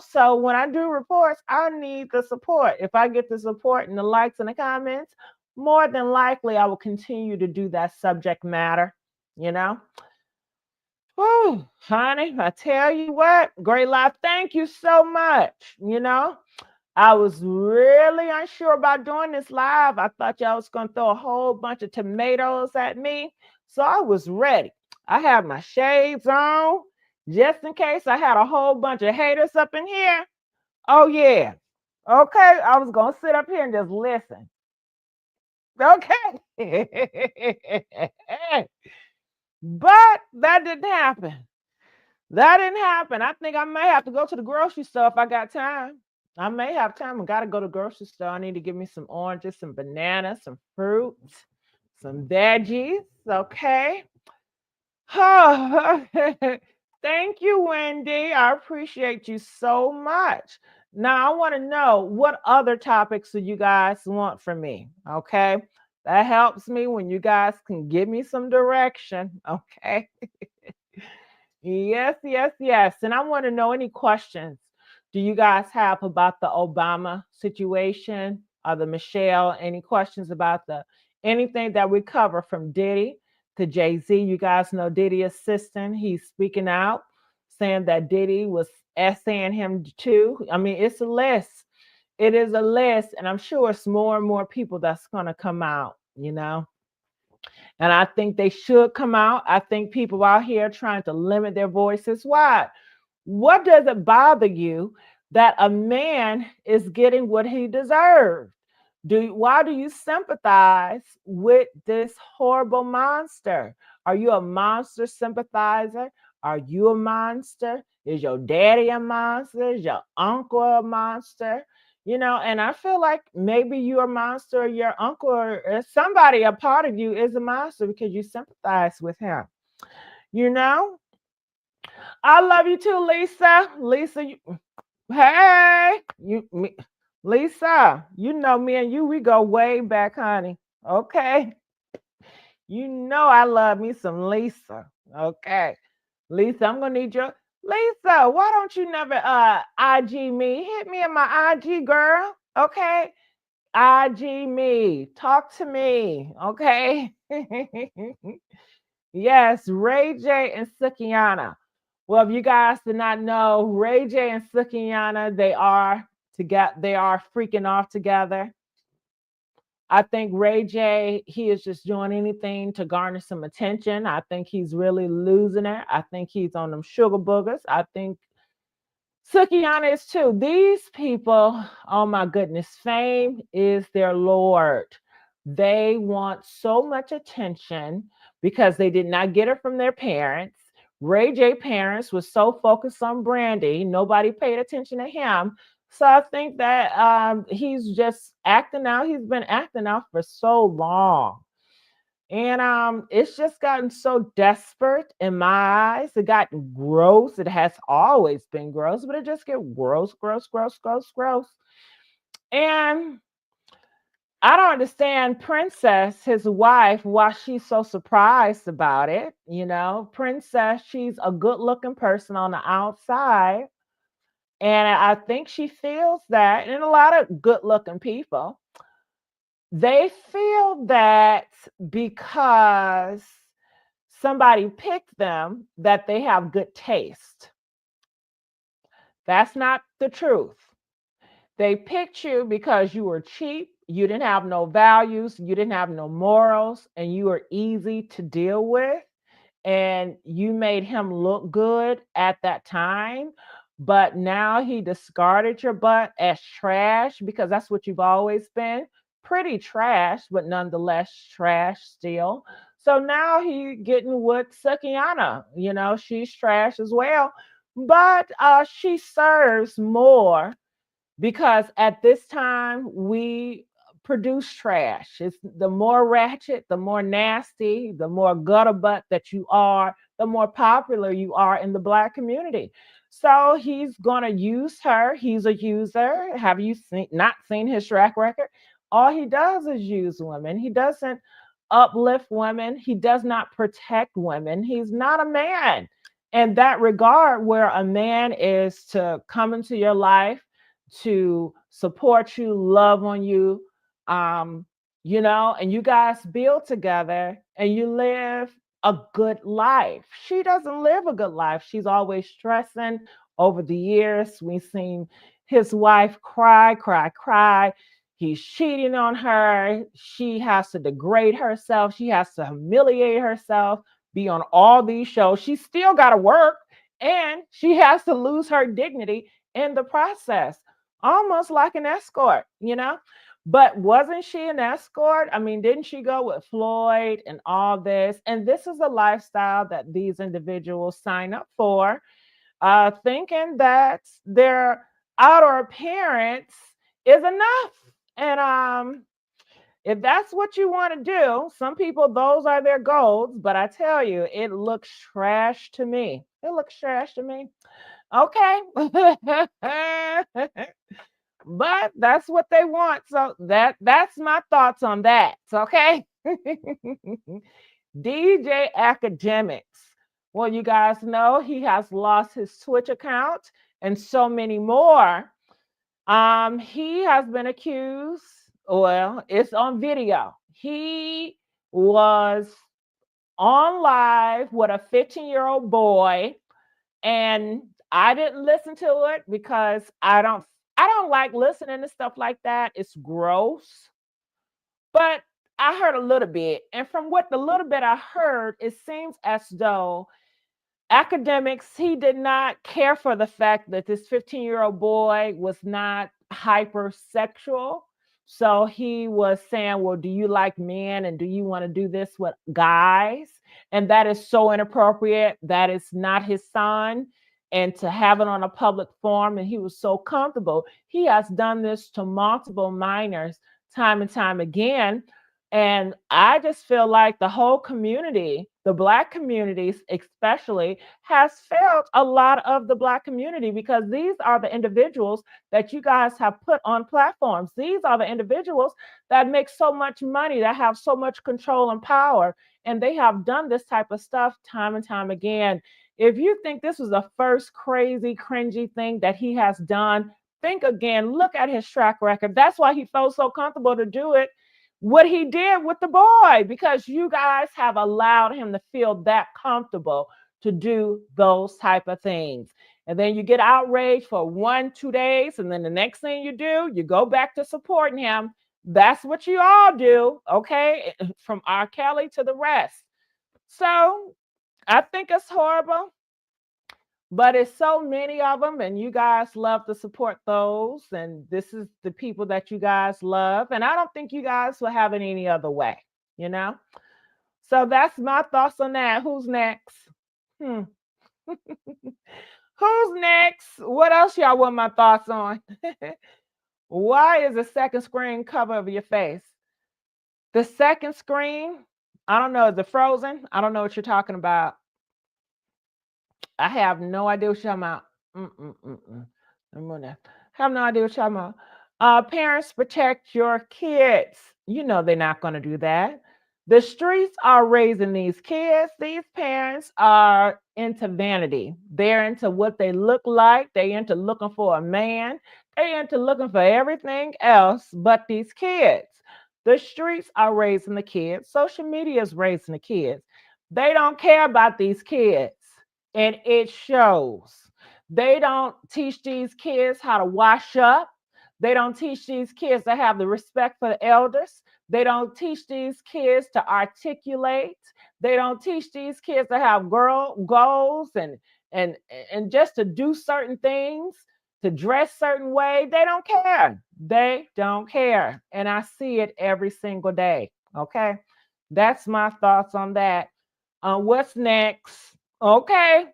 So when I do reports, I need the support. If I get the support and the likes and the comments, more than likely I will continue to do that subject matter, Whew, honey, I tell you what, great life. Thank you so much, I was really unsure about doing this live. I thought y'all was going to throw a whole bunch of tomatoes at me. So I was ready. I had my shades on just in case I had a whole bunch of haters up in here. Oh, yeah. Okay. I was going to sit up here and just listen. Okay. But that didn't happen. I think I may have to go to the grocery store if I got time. I may have time. I got to go to the grocery store. I need to get me some oranges, some bananas, some fruits, some veggies. Okay. Thank you, Wendy. I appreciate you so much. Now, I want to know, what other topics do you guys want from me? Okay. That helps me when you guys can give me some direction. Okay. Yes, yes, yes. And I want to know, any questions do you guys have about the Obama situation, or the Michelle? Any questions about anything that we cover, from Diddy to Jay-Z? You guys know Diddy assistant. He's speaking out, saying that Diddy was essaying him too. I mean, it's a list. It is a list, and I'm sure it's more and more people that's going to come out, And I think they should come out. I think people out here trying to limit their voices. Why? What does it bother you that a man is getting what he deserves? Why do you sympathize with this horrible monster? Are you a monster sympathizer? Are you a monster? Is your daddy a monster? Is your uncle a monster? And I feel like maybe you're a monster, or your uncle, or somebody, a part of you is a monster because you sympathize with him. You know? I love you too, Lisa. Lisa, hey, Lisa, you know me and you, we go way back, honey. Okay. I love me some Lisa. Okay. Lisa, I'm gonna need your Lisa, why don't you never IG me? Hit me in my IG, girl. Okay. IG me. Talk to me. Okay. Yes, Ray J and Sukiana. Well, if you guys did not know, Ray J and Sukiana, they are freaking off together. I think Ray J, he is just doing anything to garner some attention. I think he's really losing it. I think he's on them sugar boogers. I think Sukiana is too. These people, oh my goodness, fame is their lord. They want so much attention because they did not get it from their parents. Ray J parents was so focused on Brandy, nobody paid attention to him. So I think that he's just acting out. He's been acting out for so long. And it's just gotten so desperate in my eyes. It got gross. It has always been gross, but it just get gross, gross, gross, gross, gross. And I don't understand Princess, his wife, why she's so surprised about it. Princess, she's a good looking person on the outside. And I think she feels that, and a lot of good looking people, they feel that because somebody picked them, that they have good taste. That's not the truth. They picked you because you were cheap, you didn't have no values, you didn't have no morals, and you were easy to deal with. And you made him look good at that time. But now he discarded your butt as trash because that's what you've always been. Pretty trash, but nonetheless trash still. So now he getting with Sukiana. She's trash as well. But she serves more because at this time we produce trash. It's the more ratchet, the more nasty, the more gutter butt that you are, the more popular you are in the Black community. So he's gonna use her. He's a user. Have you not seen his track record? All he does is use women. He doesn't uplift women. He does not protect women. He's not a man. In that regard, where a man is to come into your life, to support you, love on you, and you guys build together and you live a good life. She doesn't live a good life. She's always stressing. Over the years, we've seen his wife cry, cry, cry. He's cheating on her. She has to degrade herself. She has to humiliate herself, be on all these shows. She still got to work, and she has to lose her dignity in the process, almost like an escort. But wasn't she an escort? I mean, didn't she go with Floyd and all this? And this is a lifestyle that these individuals sign up for, thinking that their outer appearance is enough. And if that's what you want to do, some people, those are their goals. But I tell you, it looks trash to me. It looks trash to me. Okay. But that's what they want. So that's my thoughts on that. Okay. DJ Academics. Well, you guys know he has lost his Twitch account and so many more. He has been accused. Well, it's on video. He was on live with a 15-year-old boy, and I didn't listen to it because I don't like listening to stuff like that. It's gross. But I heard a little bit, and from what the little bit I heard, it seems as though academics, he did not care for the fact that this 15-year-old boy was not hypersexual. So he was saying, well, do you like men and do you want to do this with guys? And that is so inappropriate. That is not his son. And to have it on a public forum, and he was so comfortable. He has done this to multiple minors time and time again. And I just feel like the whole community, the Black communities especially, has failed a lot of the Black community, because these are the individuals that you guys have put on platforms. These are the individuals that make so much money, that have so much control and power, and they have done this type of stuff time and time again. If you think this was the first crazy, cringy thing that he has done, think again. Look at his track record. That's why he felt so comfortable to do it, what he did with the boy, because you guys have allowed him to feel that comfortable to do those type of things. And then you get outraged for 1-2 days, and then the next thing you do, you go back to supporting him. That's what you all do, okay? From R. Kelly to the rest. So I think it's horrible, but it's so many of them, and you guys love to support those, and this is the people that you guys love, and I don't think you guys will have it any other way, you know. So that's my thoughts on that. Who's next? Who's next? What else y'all want my thoughts on? Why is the second screen cover of your face? The second screen, I don't know, is it frozen? I don't know what you're talking about. I have no idea what you're talking about. Have no idea what you're talking about. Parents, protect your kids. You know they're not going to do that. The streets are raising these kids. These parents are into vanity. They're into what they look like. They're into looking for a man. They're into looking for everything else but these kids. The streets are raising the kids. Social media is raising the kids. They don't care about these kids, and it shows. They don't teach these kids how to wash up. They don't teach these kids to have the respect for the elders. They don't teach these kids to articulate. They don't teach these kids to have goals and just to do certain things, to dress certain way. They don't care. They don't care. And I see it every single day. Okay. That's my thoughts on that. What's next? Okay.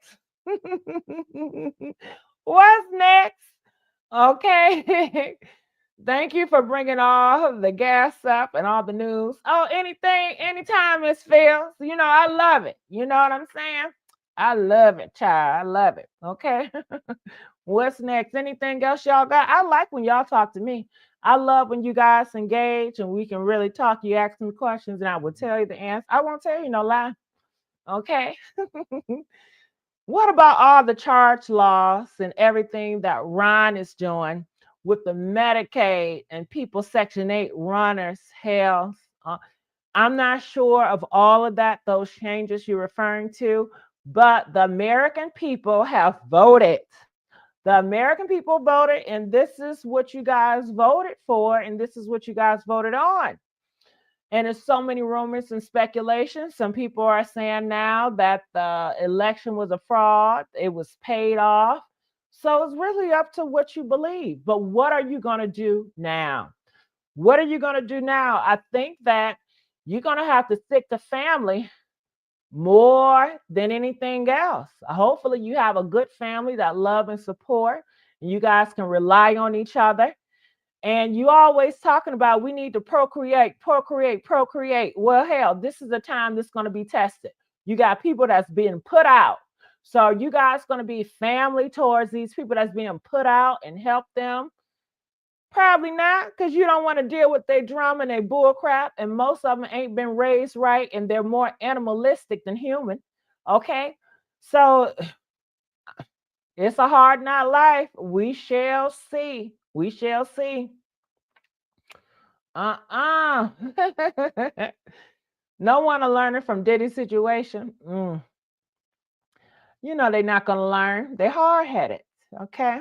What's next? Okay. Thank you for bringing all the gas up and all the news. Oh, anytime, Miss Phil. You know, I love it. You know what I'm saying? I love it, child. I love it. Okay. What's next? Anything else y'all got? I like when y'all talk to me. I love when you guys engage and we can really talk. You ask me questions and I will tell you the answer. I won't tell you no lie. Okay. What about all the charge laws and everything that Ron is doing with the Medicaid and people Section 8 runners, health? I'm not sure of all of that, those changes you're referring to, but the American people have voted. The American people voted, and this is what you guys voted for, and this is what you guys voted on. And there's so many rumors and speculation. Some people are saying now that the election was a fraud, it was paid off. So it's really up to what you believe. But what are you going to do now? What are you going to do now? I think that you're going to have to stick to family more than anything else. Hopefully, you have a good family that love and support, and you guys can rely on each other. And you always talking about we need to procreate. Well, hell, this is a time that's going to be tested. You got people that's being put out. So are you guys going to be family towards these people that's being put out and help them? Probably not, because you don't want to deal with their drama and their bull crap. And most of them ain't been raised right, and they're more animalistic than human. Okay? So it's a hard not life. We shall see. We shall see. No one to learn it from Diddy's situation. You know they're not going to learn. They're hard-headed. Okay?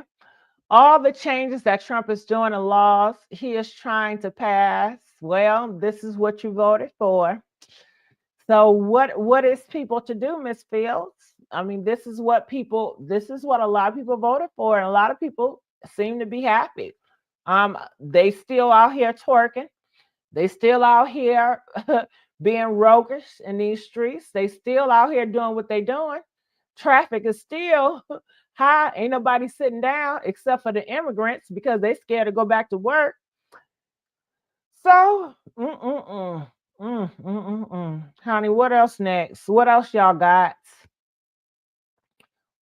All the changes that Trump is doing in laws he is trying to pass Well, this is what you voted for. So what is people to do, Miss Fields? I mean, this is what a lot of people voted for, and a lot of people seem to be happy. They still out here twerking. They still out here being roguish in these streets. They still out here doing what they doing. Traffic is still high. Ain't nobody sitting down except for the immigrants because they scared to go back to work. So, honey, what else next? What else y'all got?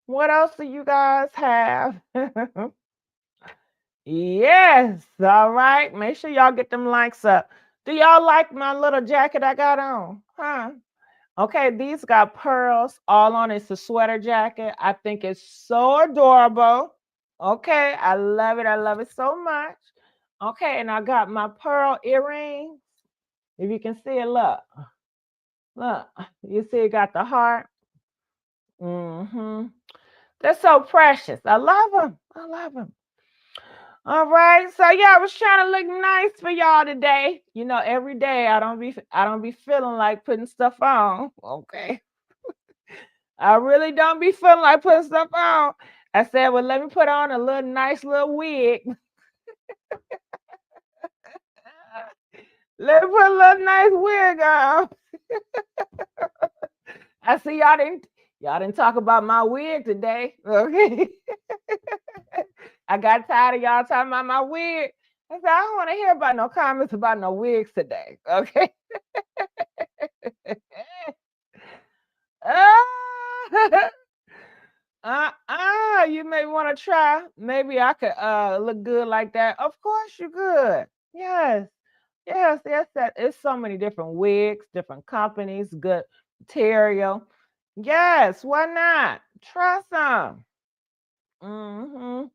What else do you guys have? Yes. All right. Make sure y'all get them likes up. Do y'all like my little jacket I got on? Huh? Okay, these got pearls all on. It's a sweater jacket. I think it's so adorable. Okay, I love it. I love it so much. Okay, and I got my pearl earrings. If you can see it, look. Look. You see it got the heart. Mm-hmm. They're so precious. I love them. I love them. All right. So yeah, I was trying to look nice for y'all today. You know, every day I don't be feeling like putting stuff on. Okay. I really don't be feeling like putting stuff on. I said, well, let me put on a little nice little wig. Let me put a little nice wig on. I see y'all didn't talk about my wig today. Okay. I got tired of y'all talking about my wig. I said, I don't want to hear about no comments about no wigs today. Okay. You may want to try. Maybe I could look good like that. Of course you could. Yes. Yes, yes, that it's so many different wigs, different companies, good material. Yes, why not? Try some. Mm-hmm.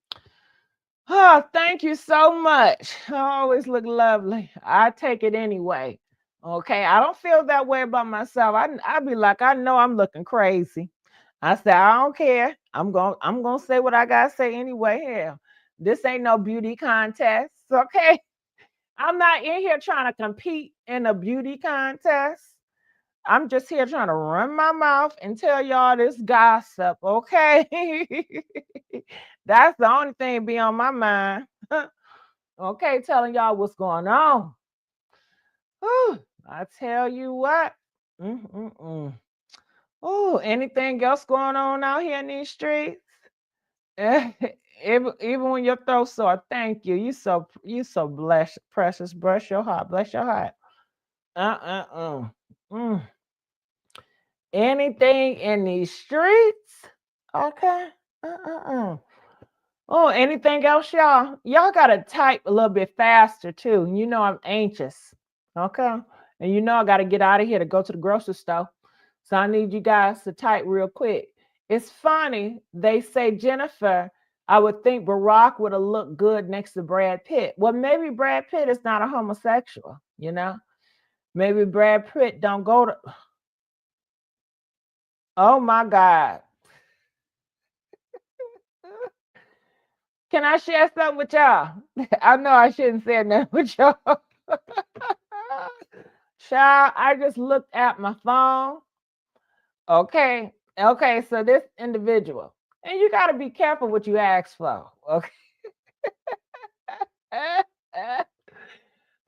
Oh, thank you so much. I always look lovely. I take it anyway. Okay, I don't feel that way about myself. I be like, I know I'm looking crazy. I say, I don't care. I'm gonna say what I gotta say anyway. Hell, this ain't no beauty contest. Okay. I'm not in here trying to compete in a beauty contest. I'm just here trying to run my mouth and tell y'all this gossip, okay? That's the only thing be on my mind. Okay, telling y'all what's going on. Whew, I tell you what. Mm-mm-mm. Oh, anything else going on out here in these streets? Even when your throat sore, thank you. You so blessed, precious. Bless your heart. Bless your heart. Uh. Mm. Anything in these streets? Okay. Uh. Oh, anything else, y'all? Y'all gotta type a little bit faster too. You know I'm anxious. Okay. And you know I gotta get out of here to go to the grocery store. So I need you guys to type real quick. It's funny. They say, Jennifer, I would think Barack would have looked good next to Brad Pitt. Well, maybe Brad Pitt is not a homosexual, you know? Maybe Brad Pitt don't go to. Oh my God. Can I share something with y'all? I know I shouldn't say nothing with y'all. Child, I just looked at my phone. Okay. Okay. So this individual, and you got to be careful what you ask for. Okay.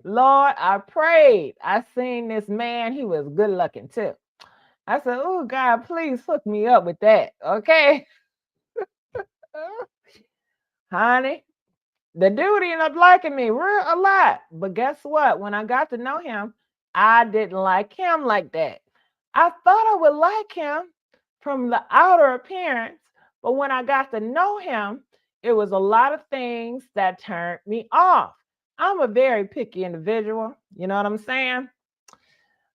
Lord, I prayed. I seen this man. He was good looking too. I said, oh, God, please hook me up with that. Okay. Honey, the dude ended up liking me a lot. But guess what? When I got to know him, I didn't like him like that. I thought I would like him from the outer appearance, but when I got to know him, it was a lot of things that turned me off. I'm a very picky individual. You know what I'm saying?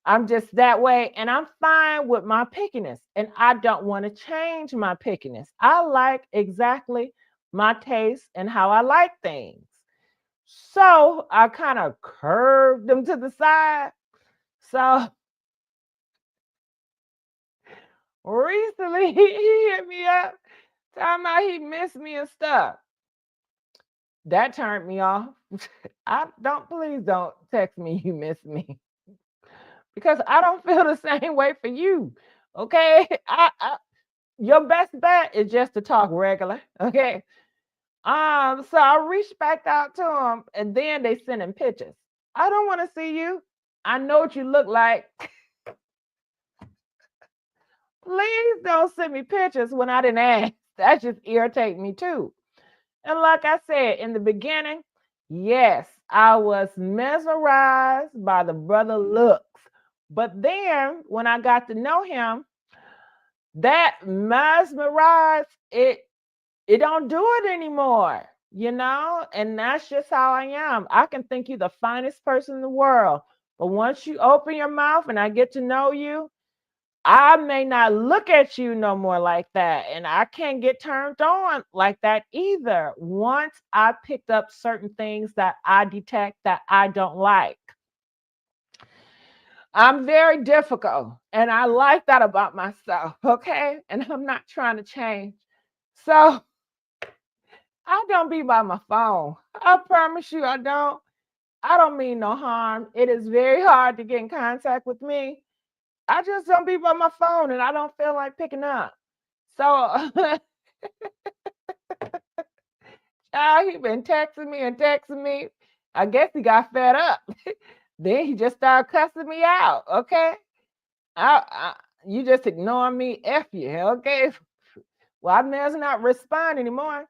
I'm just that way, and I'm fine with my pickiness, and I don't want to change my pickiness. I like exactly my taste and how I like things. So I kind of curved them to the side. So recently he hit me up talking about he missed me and stuff. That turned me off. Please don't text me you miss me because I don't feel the same way for you. Okay, your best bet is just to talk regular. Okay, so I reached back out to him, and then they sent him pictures. I don't want to see you. I know what you look like. Please don't send me pictures when I didn't ask. That just irritates me too. And like I said in the beginning, yes, I was mesmerized by the brother looks. But then when I got to know him, that mesmerized it don't do it anymore, and that's just how I am. I can think you're the finest person in the world, but once you open your mouth and I get to know you, I may not look at you no more like that, and I can't get turned on like that either once I picked up certain things that I detect that I don't like. I'm very difficult, and I like that about myself, okay? And I'm not trying to change. So I don't be by my phone. I promise you I don't. I don't mean no harm. It is very hard to get in contact with me. I just don't be by my phone and I don't feel like picking up. So he been texting me and texting me. I guess he got fed up. Then he just started cussing me out. Okay. You just ignore me, F you, okay? Well, I may as not respond anymore.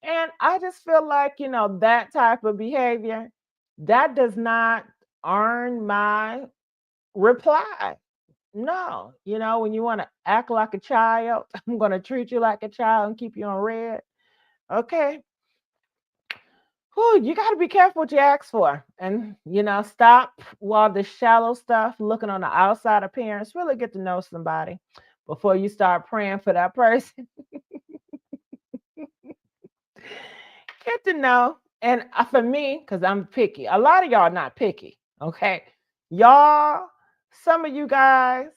And I just feel like, that type of behavior, that does not earn my reply. No, when you want to act like a child, I'm going to treat you like a child and keep you on red. Okay. Whew, you got to be careful what you ask for. And, stop while the shallow stuff, looking on the outside appearance, really get to know somebody before you start praying for that person. Get to know. And for me, because I'm picky, a lot of y'all not picky. Okay. Y'all, some of you guys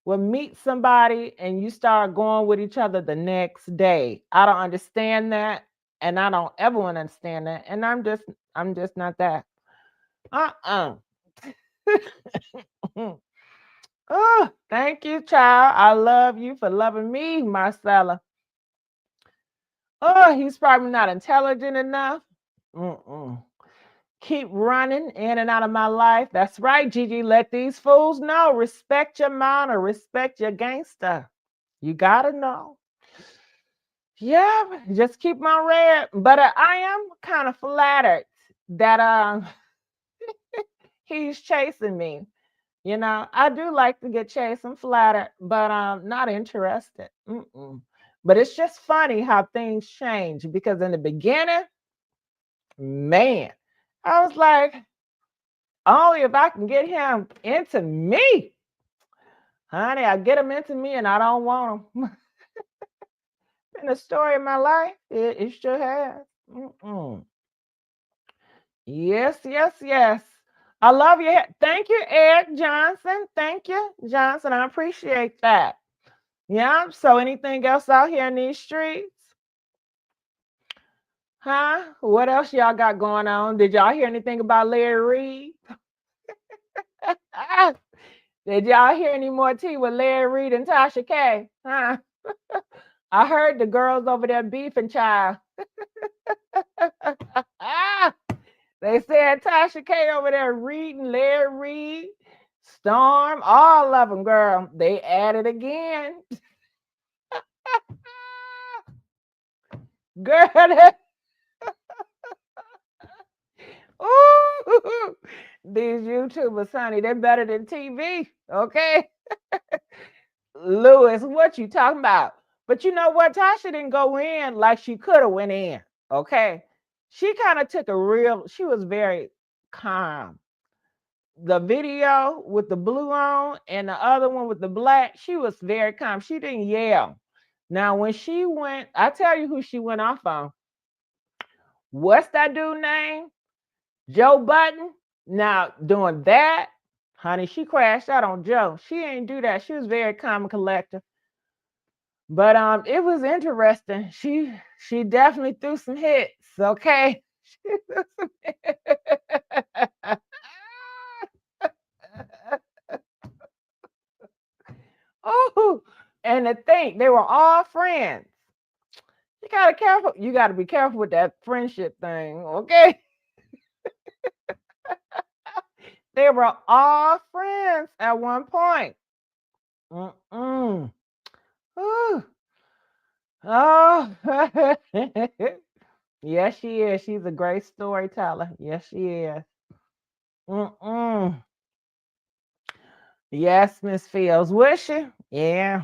will meet somebody and you start going with each other the next day. I don't understand that. And I don't ever want to understand that. And I'm just not that. Oh, thank you, child. I love you for loving me, Marcella. Oh, he's probably not intelligent enough. Keep running in and out of my life. That's right, Gigi. Let these fools know. Respect your mind or respect your gangster. You gotta know. Yeah, just keep my red. But I am kind of flattered that he's chasing me. I do like to get chased and flattered, but I'm not interested. But it's just funny how things change because in the beginning, man, I was like, only if I can get him into me. Honey, I get him into me and I don't want him. In the story of my life, it sure has. Yes, yes, yes. I love you. Thank you, Eric Johnson. Thank you, Johnson. I appreciate that. Yeah. So anything else out here in these streets? Huh? What else y'all got going on? Did y'all hear anything about Larry Reed? Did y'all hear any more tea with Larry Reed and Tasha K? Huh? I heard the girls over there beefing, child. They said Tasha K over there reading Larry Reed, Storm, all of them, girl. They added again. Girl, ooh, these YouTubers, honey, they're better than TV, okay? Lewis, what you talking about? But you know what? Tasha didn't go in like she could have went in, okay? She kind of took she was very calm. The video with the blue on and the other one with the black, she was very calm. She didn't yell. Now, when she went, I tell you who she went off on. What's that dude name? Joe Button. Now, doing that, honey, she crashed out on Joe. She ain't do that. She was very calm and collected. But it was interesting. She definitely threw some hits, okay? Oh, and to think they were all friends. You gotta be careful with that friendship thing, okay? They were all friends at one point. Mm-mm. Ooh. Oh, yes, she is. She's a great storyteller. Yes, she is. Mm-mm. Yes, Miss Fields. Was she? Yeah.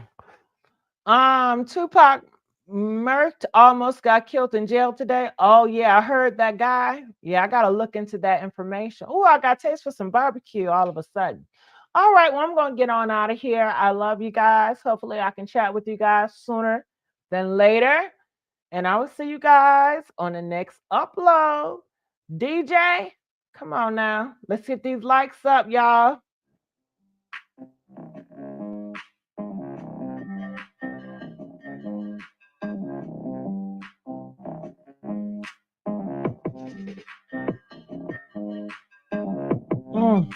Tupac murked almost got killed in jail today. Oh yeah, I heard that guy. Yeah, I gotta look into that information. Oh, I got taste for some barbecue all of a sudden. All right, well, I'm gonna get on out of here. I love you guys. Hopefully, I can chat with you guys sooner than later. And I will see you guys on the next upload. DJ, come on now. Let's get these likes up, y'all. Mm.